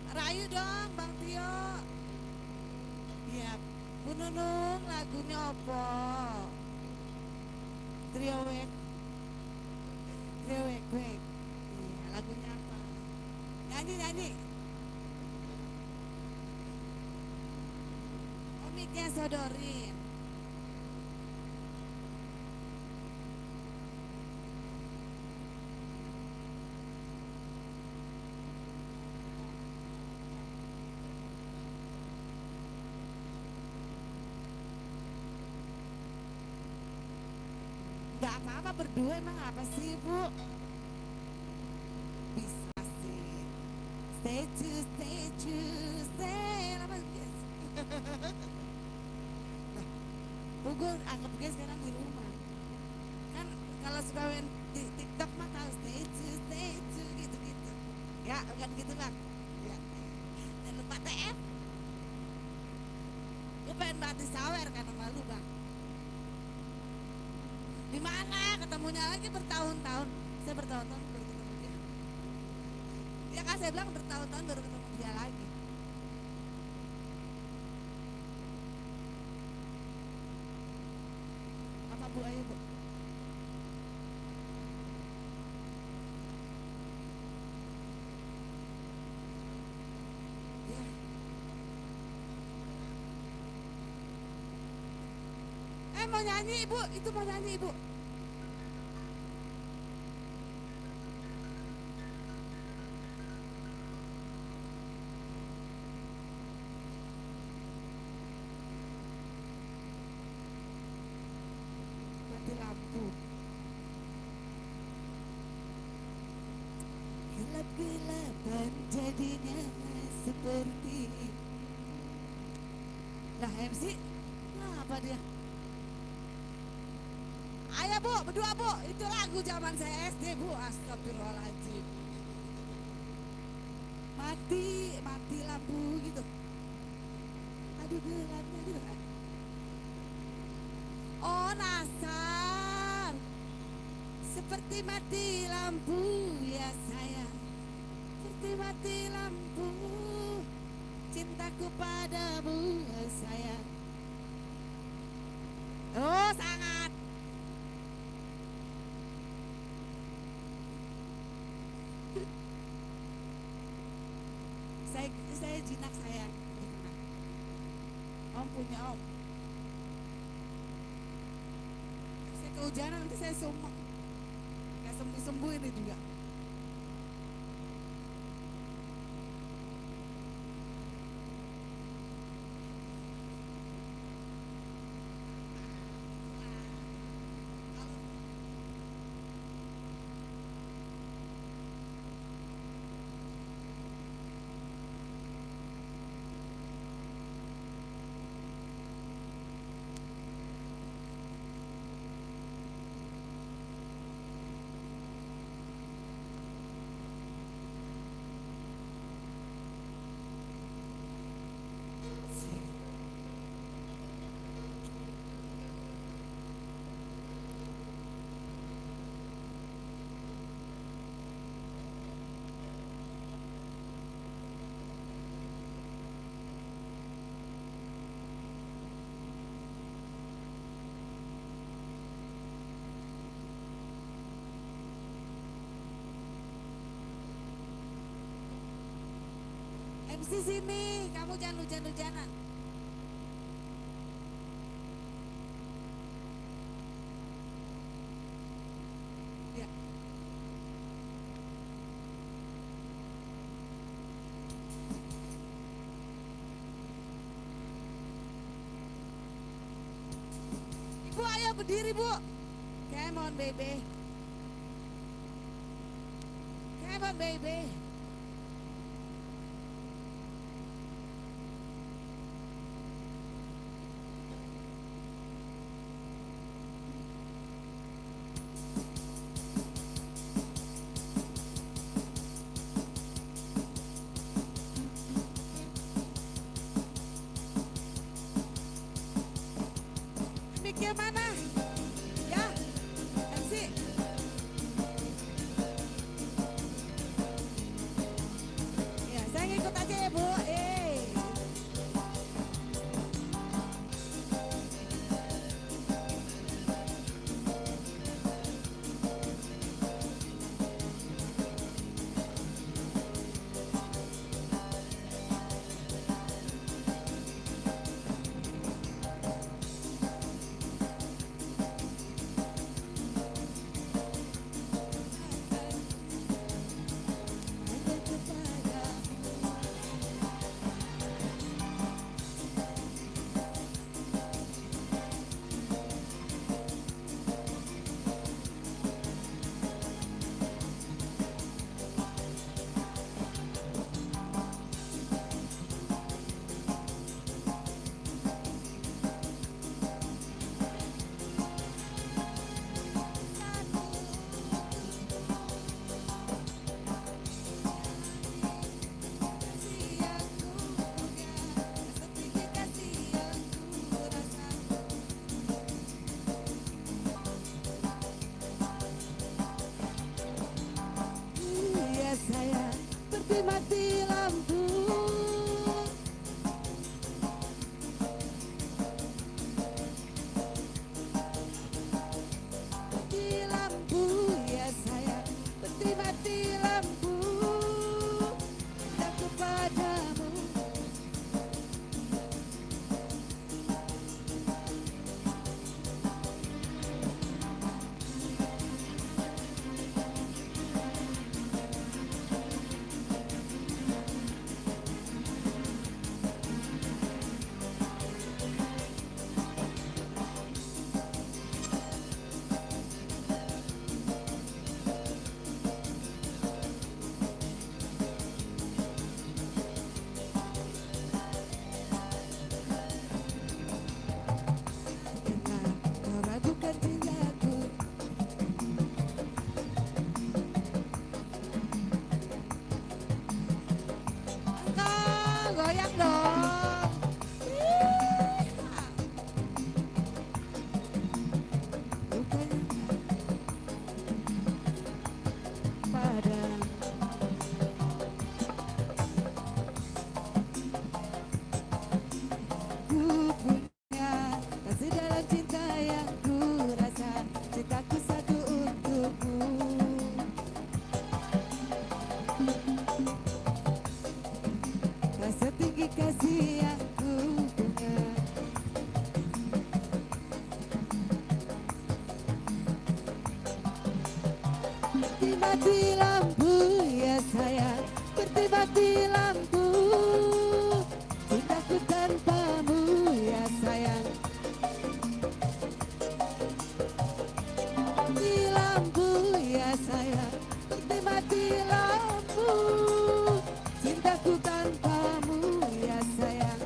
S5: Rayu dong Bang Tio. Iya. Bu Nunung lagunya apa? Trio wek. Trio wek wek. Iya, lagunya apa? Nyanyi nyanyi. Komiknya sodorin. Gak apa-apa berdua emang apa sih Bu? Bisa sih. Stay apa guys? Nah, Bu gue anggap guys sekarang di rumah. Kan kalau suka main di TikTok mah tahu stay gitu-gitu. Ya bukan gitu Bang. Ya. Dan lupa TF. Gue pengen banget disawer kan sama lu Bang. Di mana ketemunya lagi bertahun-tahun. Saya bertahun-tahun baru ketemu dia. Ya kan saya bilang bertahun-tahun baru ketemu dia lagi. Apa Bu ayo Bu? Ya. Mau nyanyi Ibu, itu mau nyanyi Ibu. jadinya seperti. Lah MC, nah apa dia? Ayo bu, berdua bu, itu lagu zaman saya SD bu, astagfirullahaladzim. Mati lampu gitu. Aduh gelapnya gitu kan. Oh nasar, seperti mati lampu ya sayang, seperti mati lampu, cintaku padamu sayang. Oh sangat. Saya jinak sayang. Om punya om. Saya kehujanan nanti saya sumpah. Gak sembuh-sembuh ini juga. MC sini, kamu jangan hujan-hujanan. Ya. Ibu ayo berdiri bu. Come on baby. Come on baby. Mikir mana? Ya, MC. Ya, saya ngikut aja ya bu. Bermati lampu ya sayang, bermati lampu. Cintaku tanpamu ya sayang. Mati lampu ya sayang, bermati lampu. Cintaku tanpamu ya sayang.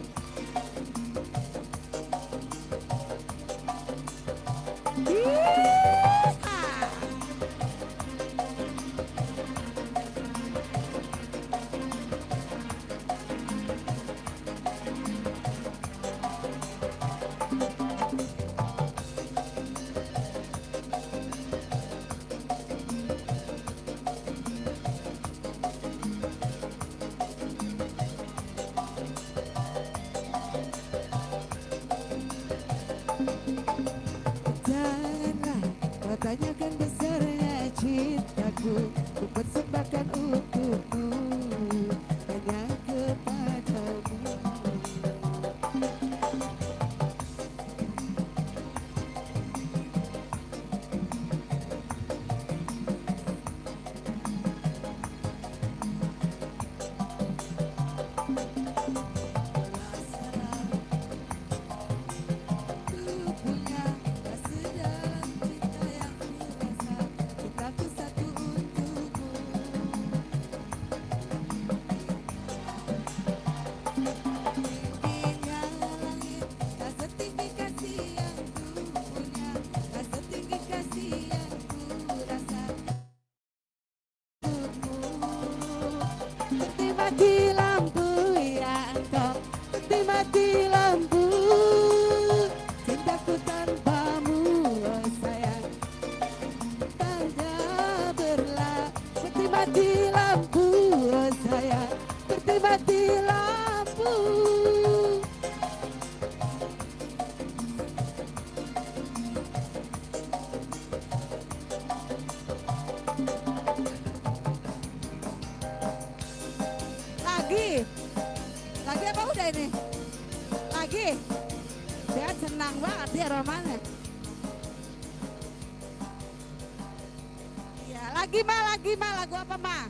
S5: Janganlah kau tanyakan besarnya cintaku, ku persembahkan untukmu hanya kepadamu. Ku punya kasih dalam cinta yang kurasa, cintaku satu untukmu. Tingginya langit, tak setinggi kasih yang ku punya, tak setinggi kasih yang ku rasa untukmu. Seperti mati lampu ya engkau, seperti mati lampu. Cintaku tanpamu oh sayang, tanda berlalu. Seperti mati lampu oh sayang, seperti mati lampu. Lagi apa udah ini? Lagi? Dia senang banget dia romannya. Iya, lagi mah lagu apa mah?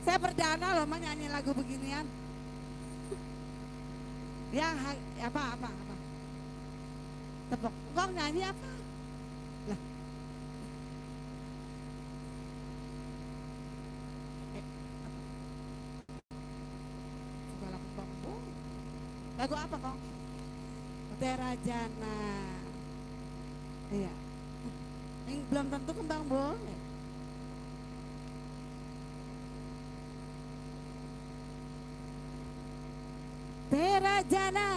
S5: Saya perdana loh mah nyanyi lagu beginian. Yang apa? Tepuk. Kok nyanyi apa? Lah. Segala kembang. Lagu apa kok? Mutiara Jana. Iya. Yang belum tentu kembang boleh. Mutiara Jana.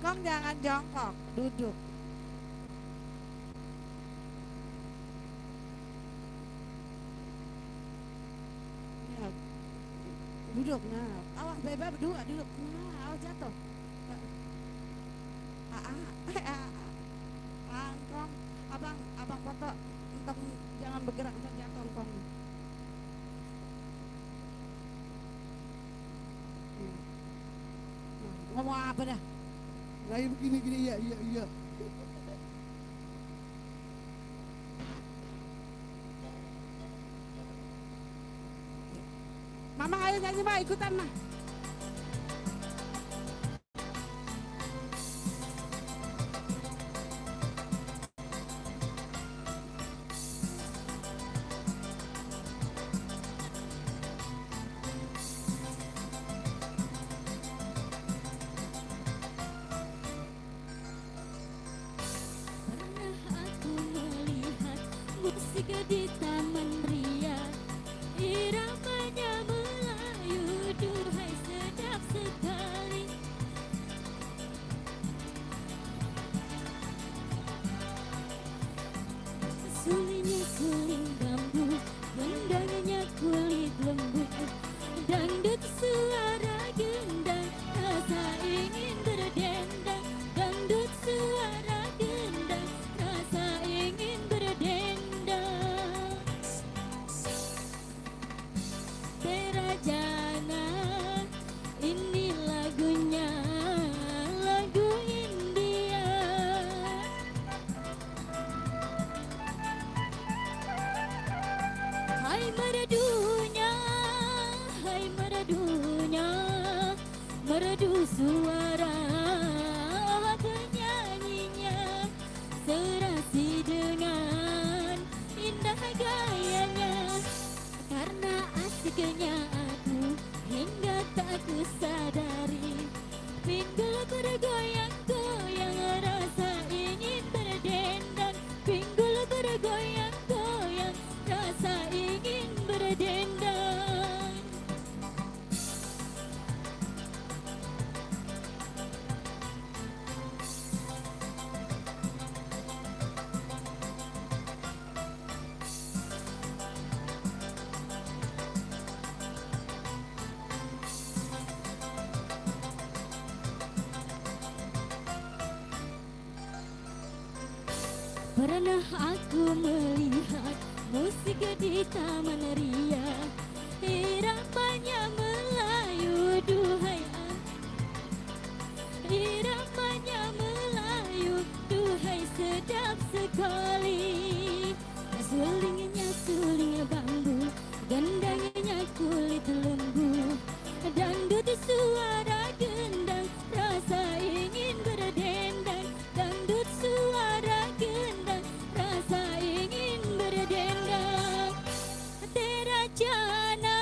S5: Kong jangan jongkok, duduk. Ya, duduk, nah. Awas bebek berdua, duduk. Nah, awas jatuh. Kong, abang foto. Entong jangan bergerak, entong jatuh Kong. Ngomong apa dah?
S6: Kayak begini, iya.
S5: Mama ayo nyanyi mah, ikutan mah.
S8: Pernah aku melihat musik di taman ria, iramanya Melayu, duhai sedap sekali. Sulingnya suling bambu, gendangnya kulit lembut, dangdut suara gendang, rasa ingin berdendang. Dangdut suara gendang, rasa ingin berdendang. Hai merdunya, hai merdunya, merdu suara penyanyinya, serasi dengan indah gayanya. Karena asiknya aku hingga tak ku sadari, pinggul bergoyang-goyang rasa ingin berdendang, pinggul bergoyang-goyang rasa ingin berdendang. Pernah aku melihat musik di Taman Ria, iramanya Melayu, duhai iramanya Melayu, duhai sedap sekali. Sulingnya suling bambu, gendangnya kulit lembu, dangdut suara gendang, rasa ingin berdendang, dangdut suara gendang, rasa ingin berdendang. Terajana,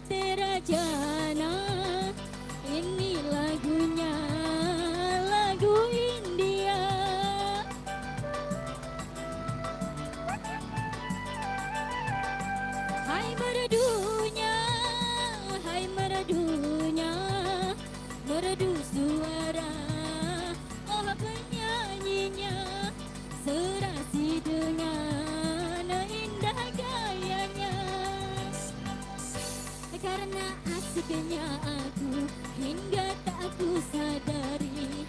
S8: terajana, ini lagunya, lagu India. Hai merdunya, hai merdunya, merdu suara oh penyanyinya, serasi dengan indah gayanya. Karena asiknya aku hingga tak ku sadari,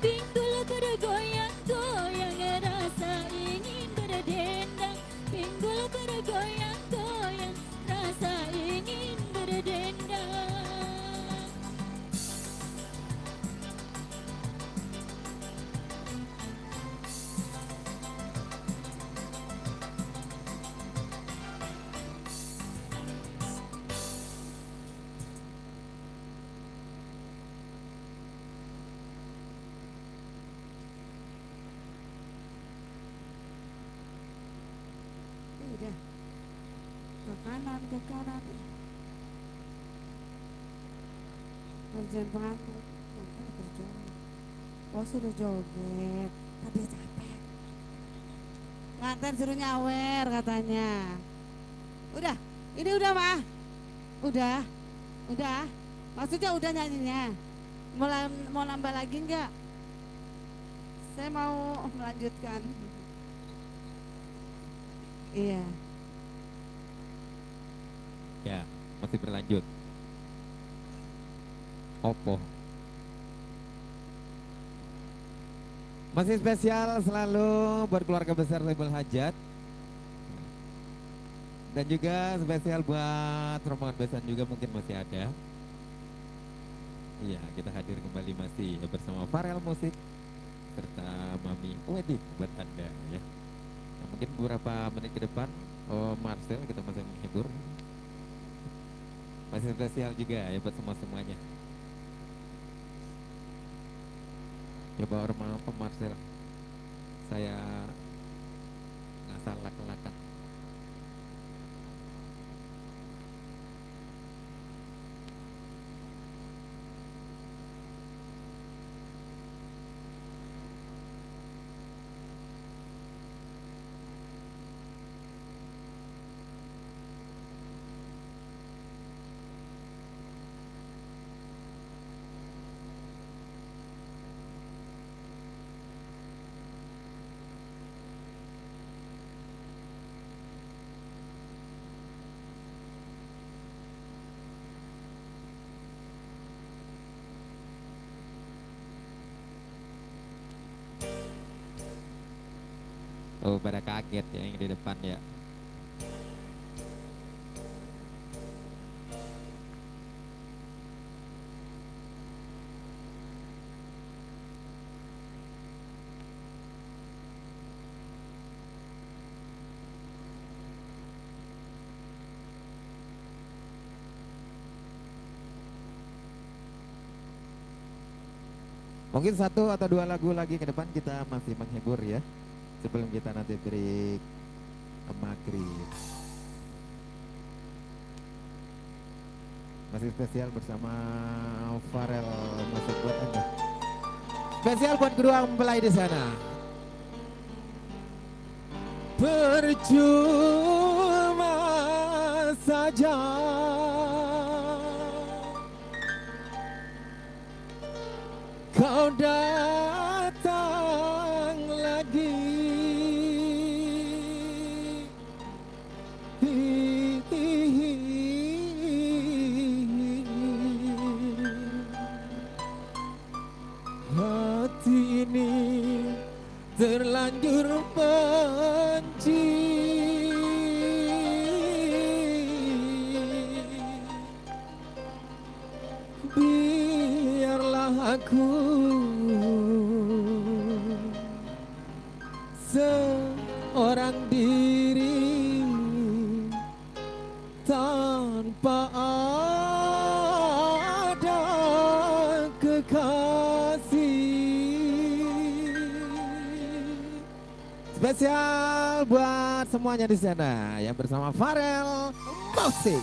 S8: pinggul bergoyang-goyang rasa ingin berdendang, pinggul bergoyang-goyang rasa ingin berdendang.
S5: Udah ke kanan, ke kanan. Kerjaan pengantin, berjoget. Oh sudah joget, tapi dia capek. Pengantin suruh nyawer katanya. Udah, ini udah mah. Udah. Maksudnya udah nyanyinya. Mau nambah lagi enggak? Saya mau melanjutkan. Iya.
S3: Ya, masih berlanjut. Opo. Masih spesial selalu buat keluarga besar Label Hajat. Dan juga spesial buat rombongan besan juga mungkin masih ada. Iya, kita hadir kembali masih bersama Farel Musik serta Mami Wedding buat Anda ya. Nah, mungkin beberapa menit ke depan Marcel kita masih menghibur. Masih spesial juga ya buat semuanya. Coba orang apa Marcel? Saya nggak salah kelakan. Oh, pada kaget ya yang di depan ya. Mungkin satu atau dua lagu lagi ke depan kita masih menghibur ya. Sebelum kita nanti break maghrib. Masih spesial bersama Farel masuk buat Anda. Spesial buat kedua mempelai di sana. Percuma saja kau datang lagi. Hati ini terlanjur benci. Biarlah aku seorang diri tanpa ada kekasih. Spesial buat semuanya di sana yang bersama Farel Musik.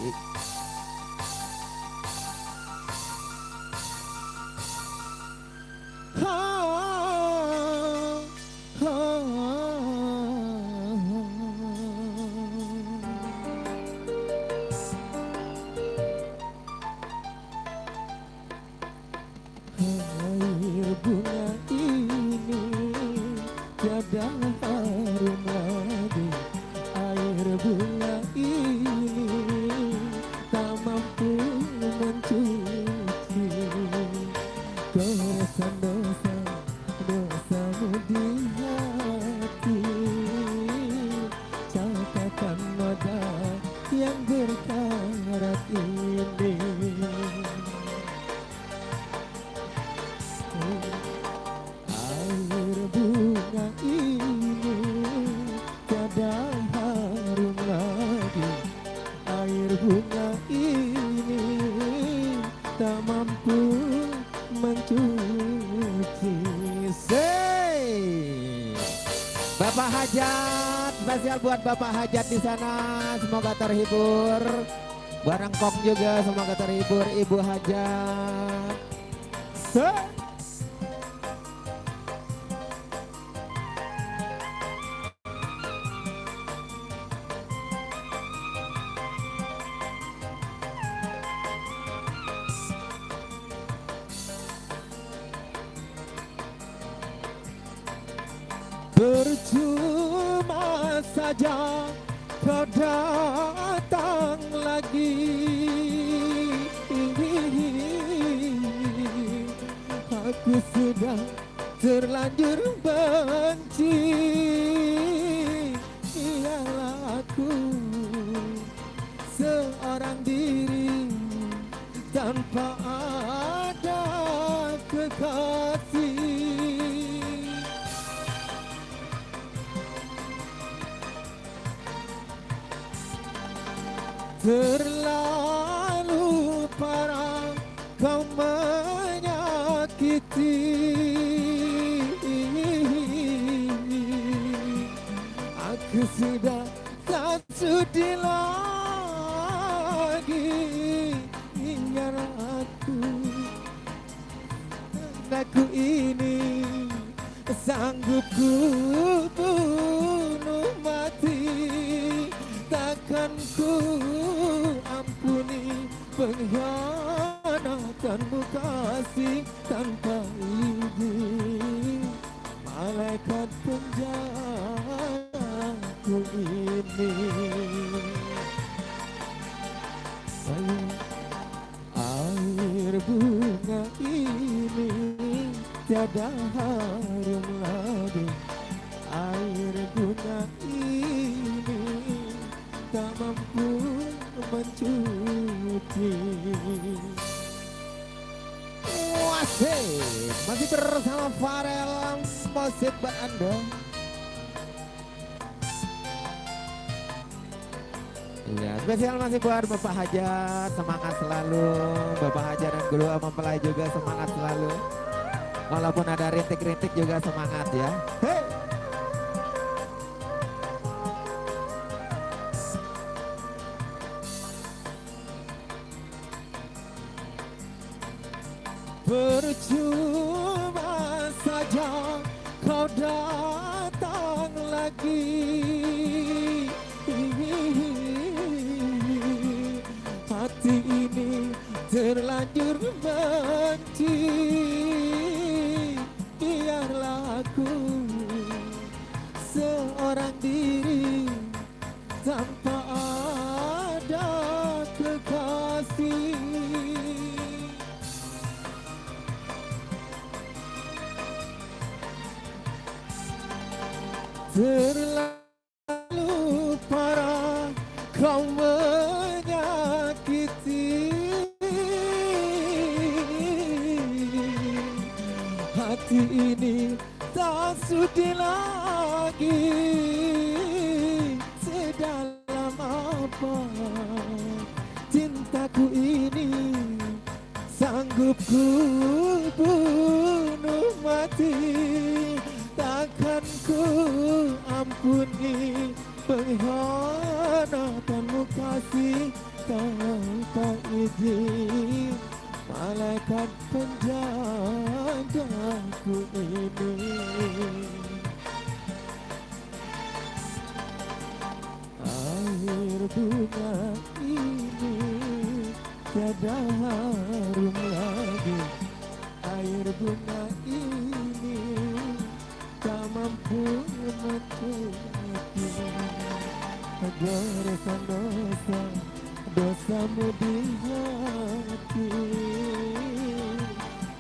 S3: Air bunga ini tiada harum lagi. Air bunga ini tak mampu mencuci keresahan dosa-dosamu di hati. Catatan noda yang berkarat ini. Air bunga ini tiada harum lagi. Air bunga ini tak mampu mencuci. Bapak Hajat, spesial buat Bapak Hajat di sana, semoga terhibur. Barang Kong juga semoga terhibur, Ibu Hajat. Percuma saja kau datang lagi. Aku sudah terlanjur benci. Ialah aku seorang diri tanpa ada kekasih. Terlalu parah kau menyakiti. Aku sudah tak sudi lagi. Ingat aku ini sanggup ku bunuh mati. Takkan ku ampuni pengkhianatanmu kasih tanpa izin. Malaikat penjagaku ini. Air bunga ini tiada harum lagi. Air bunga ini tak mampu mencuci. Masih bersama Farel Musik buat Anda. Ya, spesial masih buat Bapak Hajat, semangat selalu. Bapak Hajat dan kedua mempelai juga semangat selalu. Walaupun ada rintik-rintik juga semangat ya. Hey. Percuma saja kau datang lagi. Hati ini terlanjur benci. Biarlah aku seorang diri tanpa ada kekasih. Terlalu parah kau menyakiti hati ini, tak sudi lagi. Sedalam apa cintaku ini, sanggup ku bunuh mati. Takkan ku ampuni pengkhianatanmu kasih tanpa izin malaikat penjagaku ini. Air bunga ini tiada harum lagi. Air bunga ini tak mampu mencuci dosa-dosa dosamu di hati.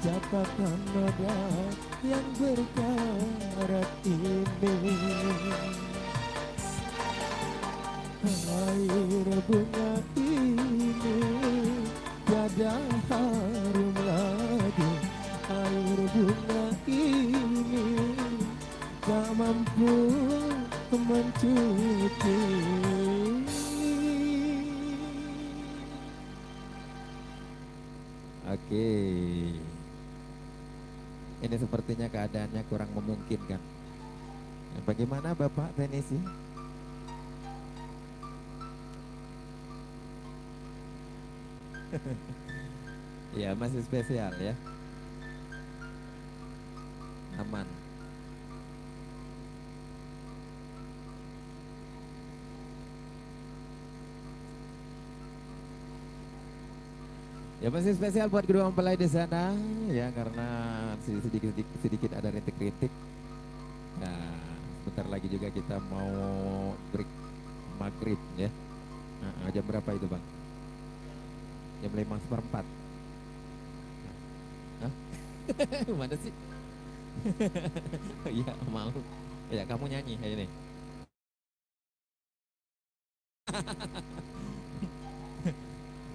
S3: Capakan noda yang berkarat ini. Air bunga ini tiada harum lagi. Air bunga ini tak mampu mencuci. Oke. Ini sepertinya keadaannya kurang memungkinkan. Bagaimana Bapak Tenisi? Ya masih spesial ya. Aman. Ya masih spesial buat kedua mempelai di sana ya, karena sedikit ada rintik-rintik. Nah, sebentar lagi juga kita mau break maghrib ya. Nah, jam berapa itu Bang? Jam 5:04. Hah? Mana sih? Iya mau. Ya kamu nyanyi ini.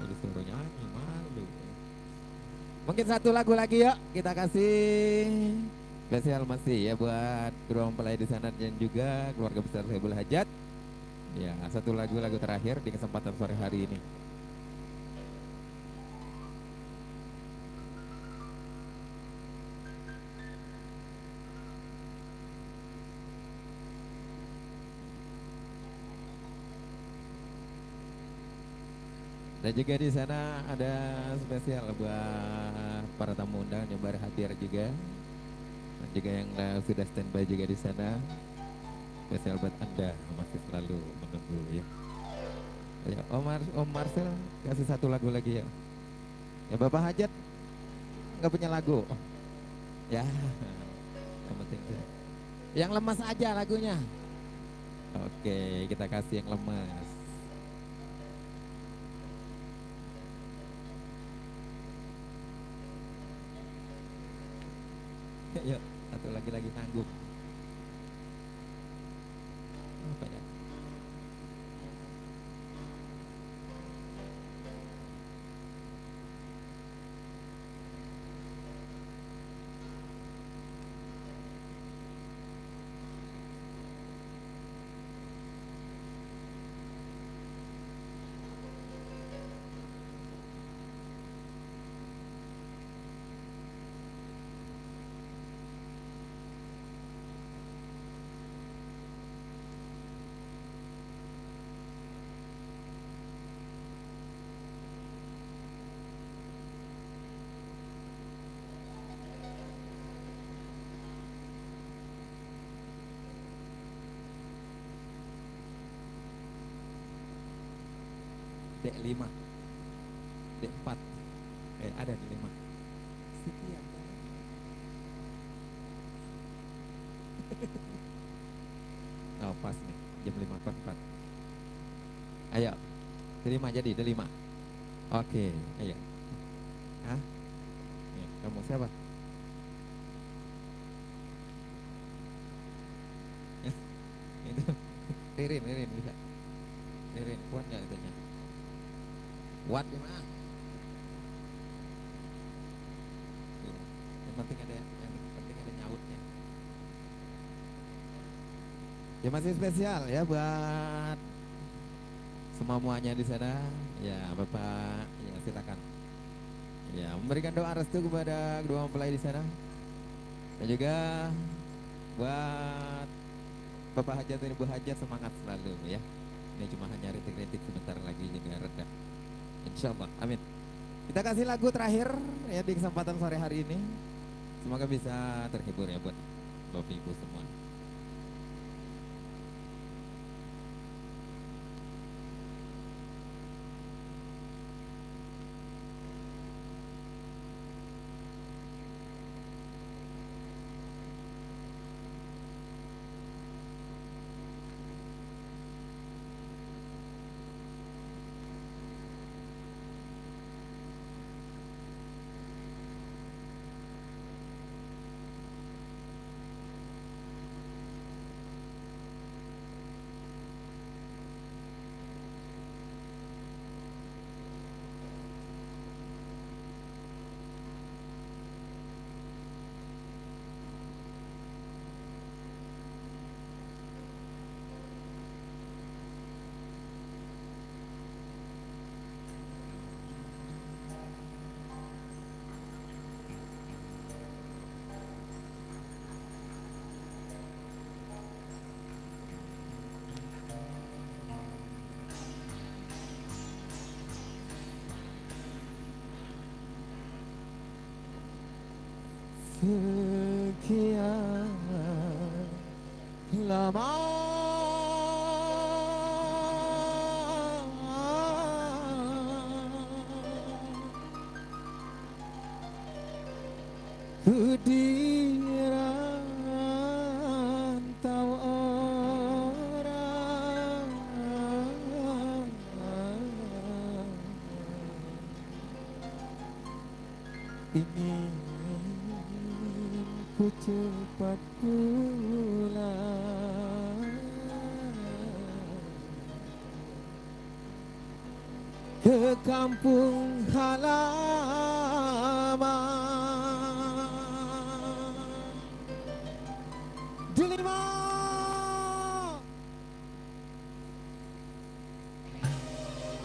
S3: Disuruh nyanyi malu. Mungkin satu lagu lagi yuk kita kasih spesial masih ya buat kedua mempelai di sana dan juga keluarga besar Saibul Hajat. Ya satu lagu terakhir di kesempatan sore hari ini. Dan juga di sana ada spesial buat para tamu undangan yang baru hadir juga. Dan juga yang sudah standby juga di sana. Spesial buat Anda masih selalu menunggu ya. Ya Om Marcel kasih satu lagu lagi ya. Ya Bapak Hajat nggak punya lagu. Oh. Ya. Yang penting yang lemas aja lagunya. Oke, kita kasih yang lemas. Yuk, satu lagi tangguh. Apa ya? D5, D4, ada di 5. Sekian. Oh pas nih, jam 5:04. Ayo, D5 jadi, D5. Oke, ayo. Hah? Ya, kamu siapa? Itu Ririn bisa. Ririn, kuat nggak itunya? Kuat gimana? Yang penting ada nyautnya. Ya masih spesial ya buat semuanya di sana. Ya Bapak, ya silakan. Ya memberikan doa restu kepada kedua mempelai di sana. Dan juga buat Bapak Hajat dan Ibu Hajat semangat selalu ya. Ini cuma hanya rintik-rintik, sebentar lagi juga reda. Insya Allah, amin. Kita kasih lagu terakhir ya di kesempatan sore hari ini. Semoga bisa terhibur ya buat Bapak Ibu semua. Sekian lama ku dirantau orang, ingin ku cepat pulang ke kampung halaman. Delima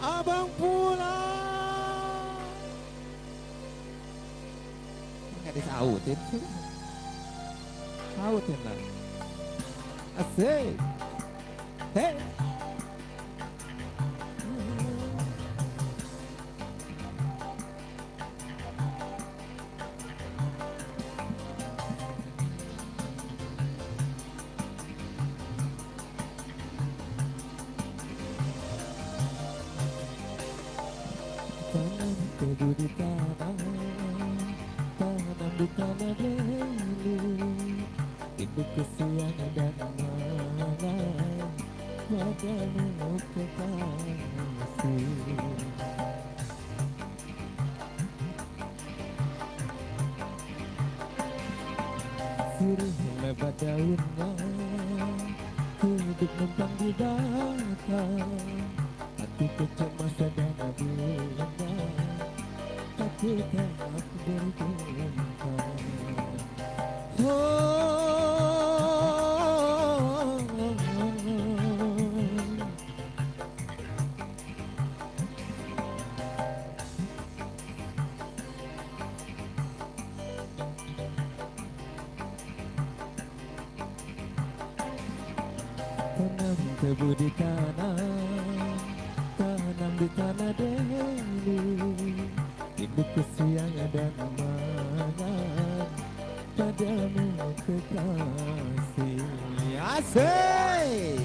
S3: abang pulang, nggak disautin. Sautin lah. Asik. Hey. Tanam tebu di tanah, tanam di tanah belu. Itu kesiangan dan malam padamu kekasih. Sirih lebat daunnya, hidup numpang di batang. Hati kecemasan dan abunya, takut aku berjumpa. Tanam tebu di tanah, tanam di tanah dulu. Ibu kesiangan dan amanah padamu kekasih. Asik.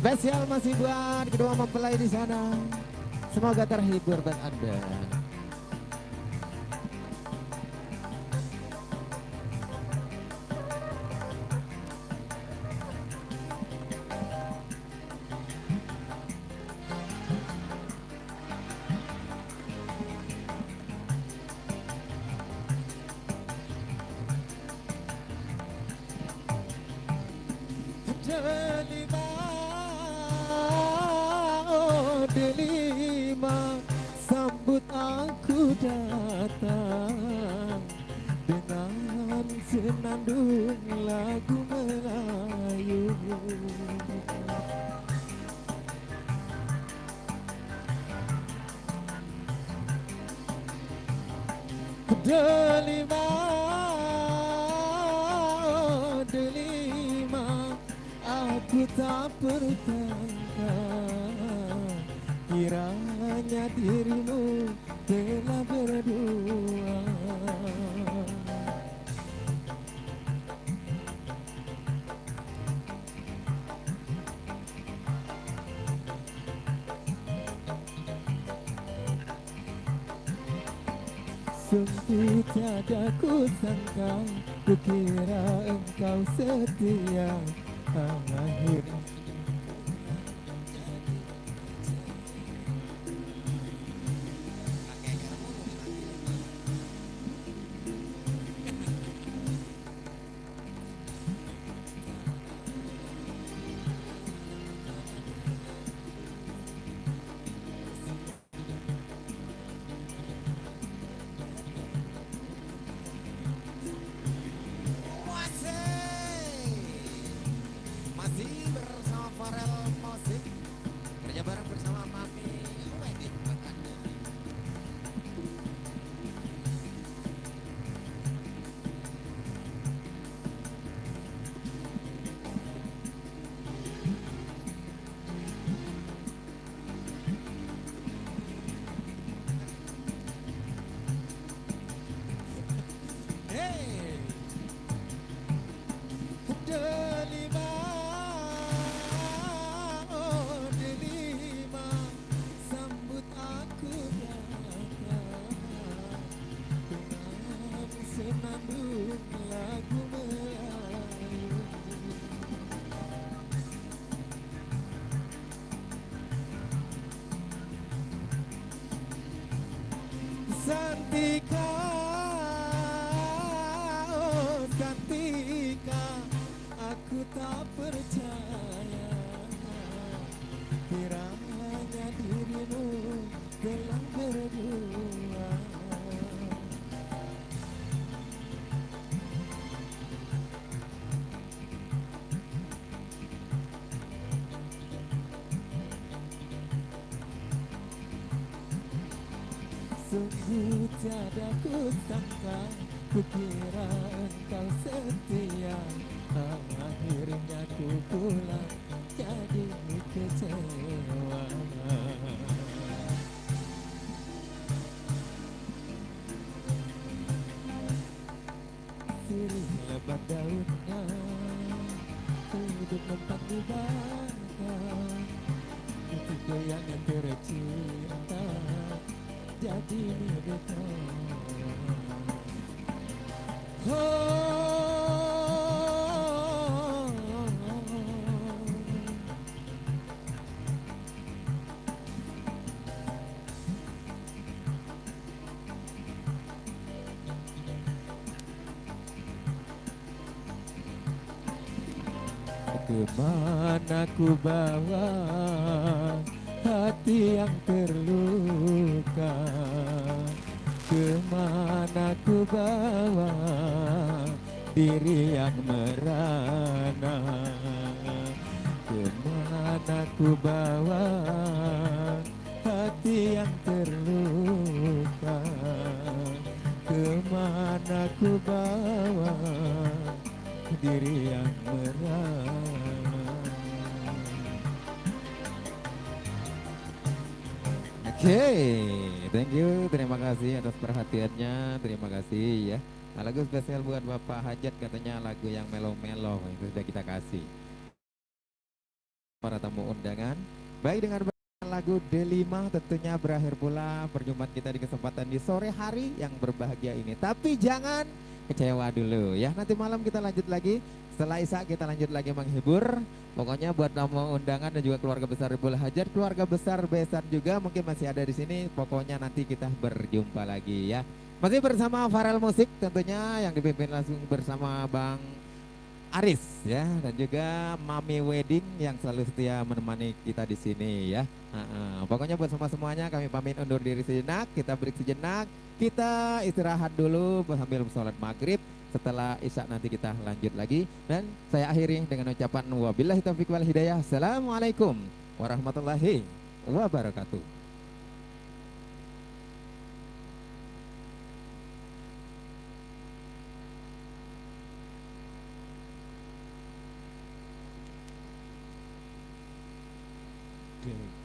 S3: Spesial masih buat kedua mempelai di sana. Semoga terhibur buat Anda. Delima, oh delima, sambut aku datang dengan senandung lagu Melayu. Delima, oh delima, aku tak bertanya kiranya dirimu telah berdua. Sungguh tiada ku sangka, kukira engkau setia. Akhirnya
S7: Masih bersama Farel Musik, kerja bareng bersama Mami Wedding buat Anda. Hey, delima, oh delima, sambut aku datang dengan senandung lagu Melayu. Santika, oh Santika, aku tak percaya kiranya dirimu telah berdua. Sungguh tiada ku sangka, kukira engkau setia. Akhirnya ku pulang jadi kecewa. Sirih lebat daunnya, hidup mempan di badan. Ketika yang tercinta jadi milikku. Kemana ku bawa hati yang terluka, kemana ku bawa diri yang merana, kemana ku bawa hati yang terluka, kemana ku bawa diri yang merana.
S3: Oke, thank you, terima kasih atas perhatiannya, terima kasih ya. Lagu spesial buat Bapak Hajat katanya lagu yang melo-melo, itu sudah kita kasih. para tamu undangan. Baik, dengan lagu D5 tentunya berakhir pula perjumpaan kita di kesempatan di sore hari yang berbahagia ini. Tapi jangan kecewa dulu ya. Nanti malam kita lanjut lagi. Setelah Isya kita lanjut lagi menghibur. Pokoknya buat tamu undangan dan juga keluarga besar Ribul Hajat, keluarga besar Besan juga mungkin masih ada di sini. Pokoknya nanti kita berjumpa lagi ya. Masih bersama Farel Musik tentunya yang dipimpin langsung bersama Bang Aris ya, dan juga Mami Wedding yang selalu setia menemani kita di sini ya. Pokoknya buat semuanya kami pamit undur diri sejenak, kita break sejenak, kita istirahat dulu sambil sholat maghrib. Setelah Isya nanti kita lanjut lagi, dan saya akhiri dengan ucapan wabillahi taufiq wal hidayah. Assalamualaikum warahmatullahi wabarakatuh.
S6: Okay.